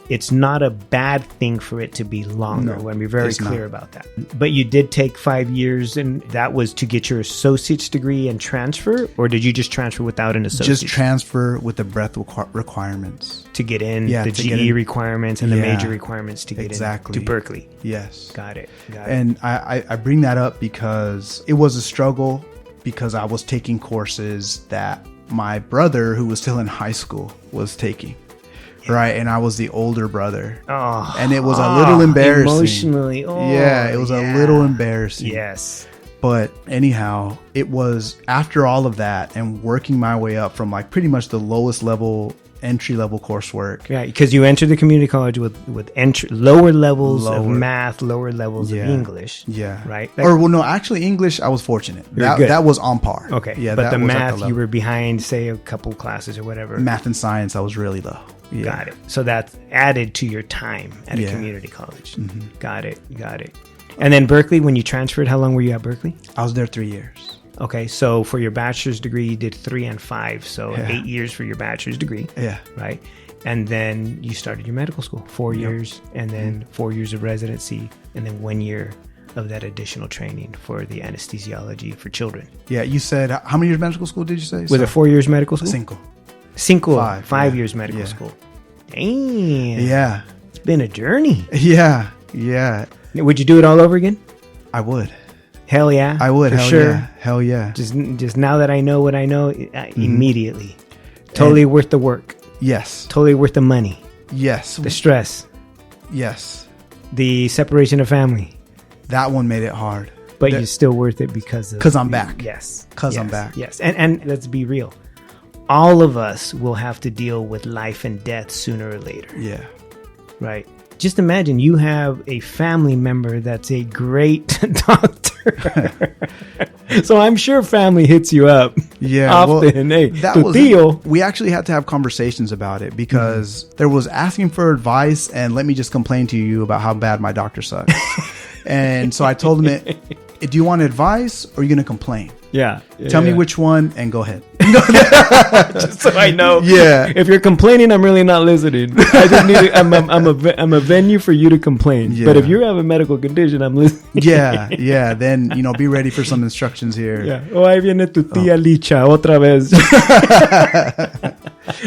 it's not a bad thing for it to be longer. No, Let me be very it's clear not. about that. But you did take 5 years, and that was to get your associate's degree and transfer, or did you just transfer without an associate's? Just transfer with the breadth requirements. To get in, Yeah, the to GE get in. requirements and the Yeah, major requirements to get exactly. in to Berkeley. Yes. Got it. And I bring that up because it was a struggle, because I was taking courses that my brother, who was still in high school, was taking. Right. And I was the older brother. Oh, And it was a little embarrassing. Emotionally. Oh, yeah, it was a little embarrassing. Yes. But anyhow, it was after all of that and working my way up from like pretty much the lowest level, entry level coursework. Yeah, because you entered the community college with lower levels of Lower. math, lower levels Yeah. of English. Yeah. Right? Or well, no, actually English, I was fortunate. You're good. That was on par. Okay. Yeah. But that the was at math, level. you were behind, say, a couple classes or whatever. Math and science, I was really low. Yeah. Got it. So that's added to your time at a Yeah. community college. Got it. And then Berkeley, when you transferred, how long were you at Berkeley? I was there 3 years. Okay, so for your bachelor's degree, you did 3 and 5, so Yeah. 8 years for your bachelor's degree, Yeah. right? And then you started your medical school, 4 years, and then 4 years of residency, and then 1 year of that additional training for the anesthesiology for children. Yeah. You said, how many years medical school did you say? Was it 4 years medical school? Cinco. 5 yeah. years medical Yeah. school. Damn. Yeah. It's been a journey. Yeah. Yeah. Would you do it all over again? I would. Hell yeah. I would. For Hell sure. yeah. Hell yeah. Just now that I know what I know, immediately. Totally worth the work. Yes. Totally worth the money. Yes. The stress. Yes. The separation of family. That one made it hard. But That- you're still worth it because of... 'Cause I'm back. Yes. 'Cause Yes. I'm back. Yes. And let's be real. All of us will have to deal with life and death sooner or later. Yeah. Right? Just imagine you have a family member that's a great doctor. So I'm sure family hits you up Yeah. often. Hey, that tu was, tío. we actually had to have conversations about it because there was asking for advice and let me just complain to you about how bad my doctor sucks. And so I told him, do you want advice or are you going to complain? Yeah. Tell me which one and go ahead. Just so I know. Yeah. If you're complaining, I'm really not listening. I just need to, I'm a venue for you to complain. Yeah. But if you have a medical condition, I'm listening. Yeah. Yeah. Then, be ready for some instructions here. Yeah. Oh, ahí viene tu tía Licha otra vez.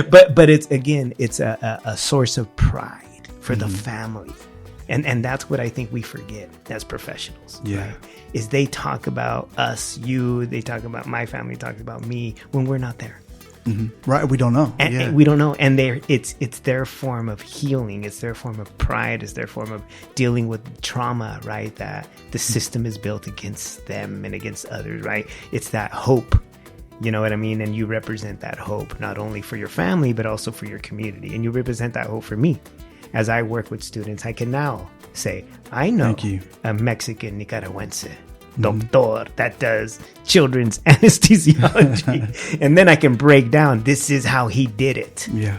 But it's a source of pride for the family. And that's what I think we forget as professionals. Yeah. Right? Is they talk about us, they talk about my family, talk about me when we're not there. Right. We don't know. And we don't know. And it's their form of healing. It's their form of pride. It's their form of dealing with trauma, right? That the system is built against them and against others, right? It's that hope. You know what I mean? And you represent that hope, not only for your family, but also for your community. And you represent that hope for me. As I work with students, I can now say, I know Thank you. a Mexican Nicaragüense doctor that does children's anesthesiology. And then I can break down, this is how he did it. Yeah.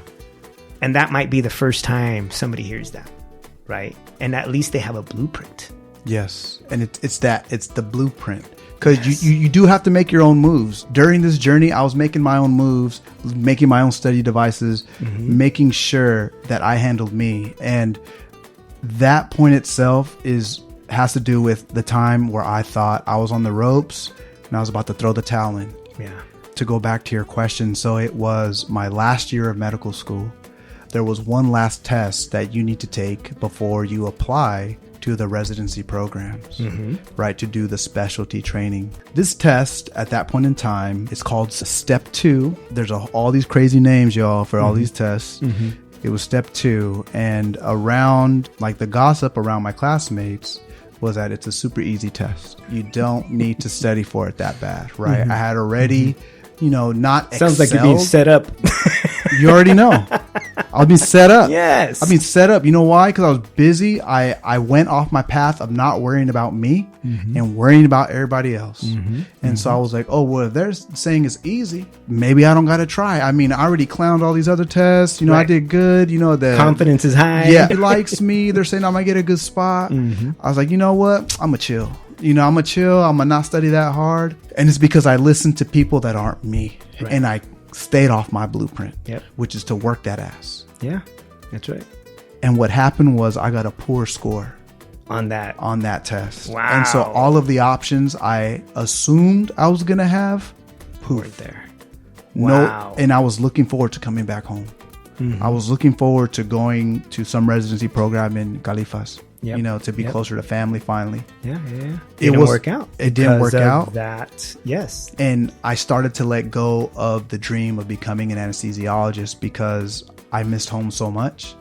And that might be the first time somebody hears that, right? And at least they have a blueprint. Yes. And it's the blueprint. Because you do have to make your own moves. During this journey, I was making my own moves, making my own study devices, making sure that I handled me. And that point itself has to do with the time where I thought I was on the ropes and I was about to throw the towel in. Yeah. To go back to your question, so it was my last year of medical school. there was one last test that you need to take before you apply to the residency programs, right? To do the specialty training. This test at that point in time is called step 2. There's all these crazy names, y'all, for all these tests. It was step 2. And around, like, the gossip around my classmates was that it's a super easy test. You don't need to study for it that bad, right? I had already, not Sounds like you're being excelled. set up. You already know. I've been set up. Yes. I've been set up. You know why? Because I was busy. I went off my path of not worrying about me and worrying about everybody else. And so I was like, oh, well, if they're saying it's easy, maybe I don't got to try. I mean, I already clowned all these other tests. I did good. The Confidence is high. Yeah. He likes me. They're saying I might get a good spot. I was like, you know what? I'm going to chill. I'm going to chill. I'm going to not study that hard. And it's because I listen to people that aren't me. Right. And I stayed off my blueprint, Yep. which is to work that ass. Yeah, that's right. And what happened was I got a poor score On that. on that test. Wow. And so all of the options I assumed I was going to have, poof. Right there. No. Wow. And I was looking forward to coming back home. I was looking forward to going to some residency program in Califas, Yep. to be Yep. closer to family finally. Yeah. It didn't was- work out. it didn't because work of out. That, yes. And I started to let go of the dream of becoming an anesthesiologist because I missed home so much.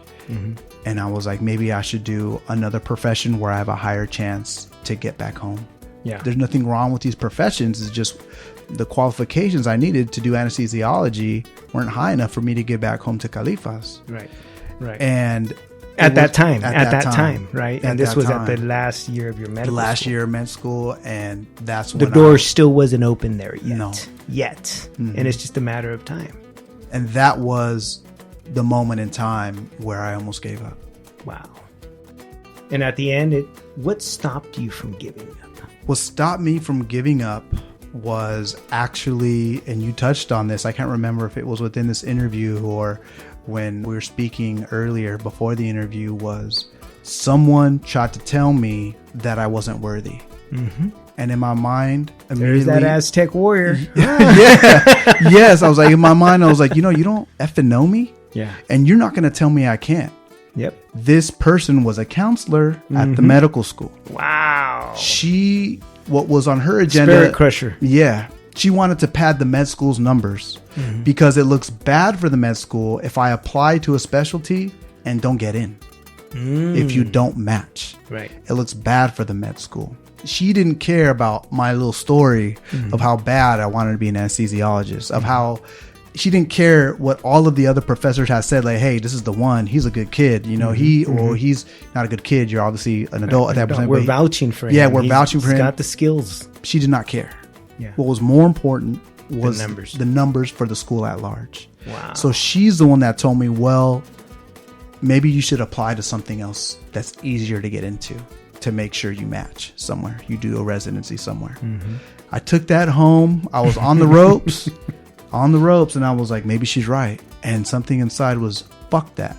And I was like, maybe I should do another profession where I have a higher chance to get back home. Yeah. There's nothing wrong with these professions. It's just the qualifications I needed to do anesthesiology weren't high enough for me to get back home to Califas. Right. And At that was- time, right? At And this that was at the time. last year of your medical last school. year of med school, and that's The when door still wasn't open there yet. No. Yet. And it's just a matter of time. and that was the moment in time where I almost gave up. Wow. And at the end, what stopped you from giving up? What stopped me from giving up was actually, and you touched on this, I can't remember if it was within this interview or when we were speaking earlier before the interview, was someone tried to tell me that I wasn't worthy. And in my mind, There's immediately, that Aztec warrior. yes, I was like, in my mind, I was like, you don't effing know me, Yeah. and you're not going to tell me I can't. Yep. This person was a counselor at the medical school. Wow. What was on her agenda, Spirit crusher. yeah, she wanted to pad the med school's numbers because it looks bad for the med school if I apply to a specialty and don't get in. If you don't match, Right. it looks bad for the med school. She didn't care about my little story of how bad I wanted to be an anesthesiologist, of how she didn't care what all of the other professors had said, like, hey, this is the one, he's a good kid, he's not a good kid, you're obviously an adult at that point. We're but vouching for him. Yeah, we're vouching for him. He's got the skills. she did not care. Yeah. What was more important was numbers. the numbers for the school at large. Wow. So she's the one that told me, well, maybe you should apply to something else that's easier to get into to make sure you match somewhere. You do a residency somewhere. I took that home. I was on the ropes, and I was like, maybe she's right. And something inside was, fuck that.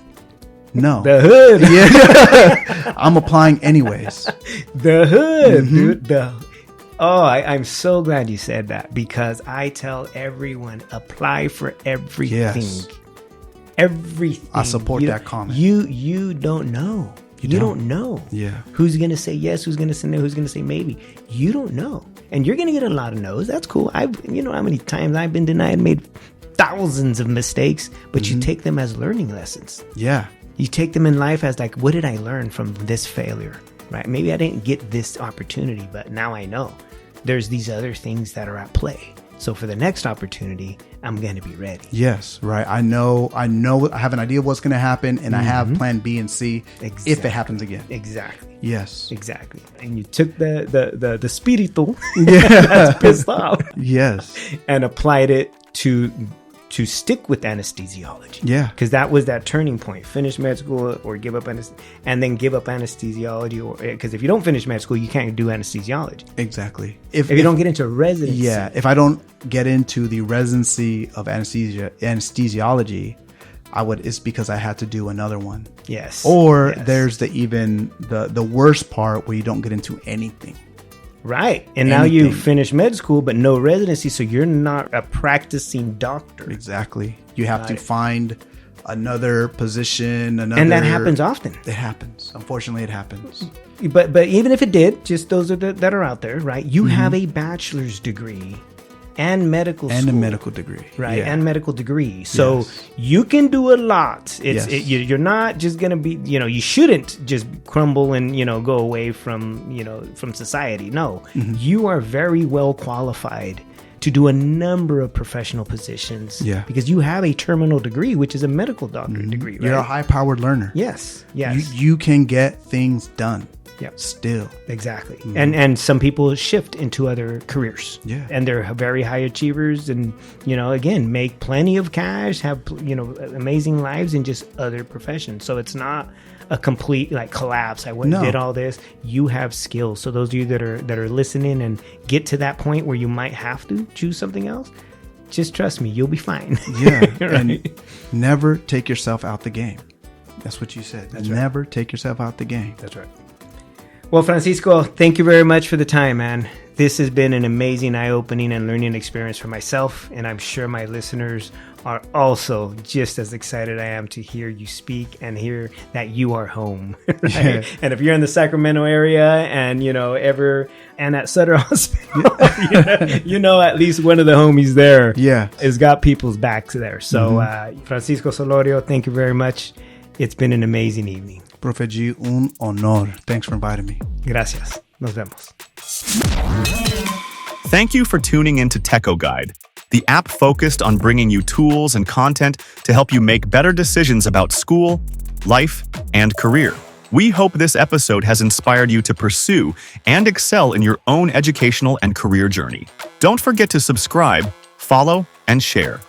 No. The hood. Yeah. I'm applying anyways. The hood, dude. I'm so glad you said that, because I tell everyone, apply for everything. Yes. Everything. I support that comment. You don't know. You don't know. Yeah. Who's going to say yes, who's going to say no, who's going to say maybe. You don't know. And you're going to get a lot of no's. That's cool. You know how many times I've been denied, made thousands of mistakes, but you take them as learning lessons. Yeah. You take them in life as like, what did I learn from this failure? Right? Maybe I didn't get this opportunity, but now I know there's these other things that are at play. So for the next opportunity, I'm going to be ready. Yes, right. I know. I have an idea of what's going to happen, and I have plan B and C if it happens again. Exactly. Yes. Exactly. And you took the spirito Yeah. that's pissed off Yes. and applied it to stick with anesthesiology. Yeah. Because that was that turning point. Finish med school or give up and then give up anesthesiology, or because if you don't finish med school, you can't do anesthesiology. Exactly. If you don't get into residency. Yeah. If I don't get into the residency of anesthesiology, it's because I had to do another one. Yes. Or Yes. there's the worst part where you don't get into anything. Right. And now you Anything. finish med school, but no residency. So you're not a practicing doctor. Exactly. You have to find another position, another. And that happens often. It happens. Unfortunately, it happens. But even if it did, just those are that are out there, right? You have a bachelor's degree and medical And school, a medical degree. right? Yeah. And medical degree. So Yes. you can do a lot. Yes. You're not just going to be, you shouldn't just crumble and, go away from society. No, you are very well qualified to do a number of professional positions. Yeah. Because you have a terminal degree, which is a medical doctorate degree, right? You're a high-powered learner. Yes. Yes. You can get things done. Yep. Still. Exactly. And some people shift into other careers. Yeah. And they're very high achievers and, again, make plenty of cash, have, amazing lives in just other professions. So it's not a complete collapse. I went and No. did all this. You have skills. So those of you that are listening and get to that point where you might have to choose something else, just trust me, you'll be fine. Yeah. Right? And never take yourself out the game. That's what you said. That's right. Never take yourself out the game. That's right. Well, Francisco, thank you very much for the time, man. This has been an amazing, eye-opening and learning experience for myself, and I'm sure my listeners are also just as excited I am to hear you speak and hear that you are home. Right? Yeah. And if you're in the Sacramento area and, and at Sutter Hospital, at least one of the homies there Yeah. has got people's backs there. So, Francisco Solorio, thank you very much. It's been an amazing evening. Profe G, un honor. Thanks for inviting me. Gracias. Nos vemos. Thank you for tuning into Techo Guide, the app focused on bringing you tools and content to help you make better decisions about school, life, and career. We hope this episode has inspired you to pursue and excel in your own educational and career journey. Don't forget to subscribe, follow, and share.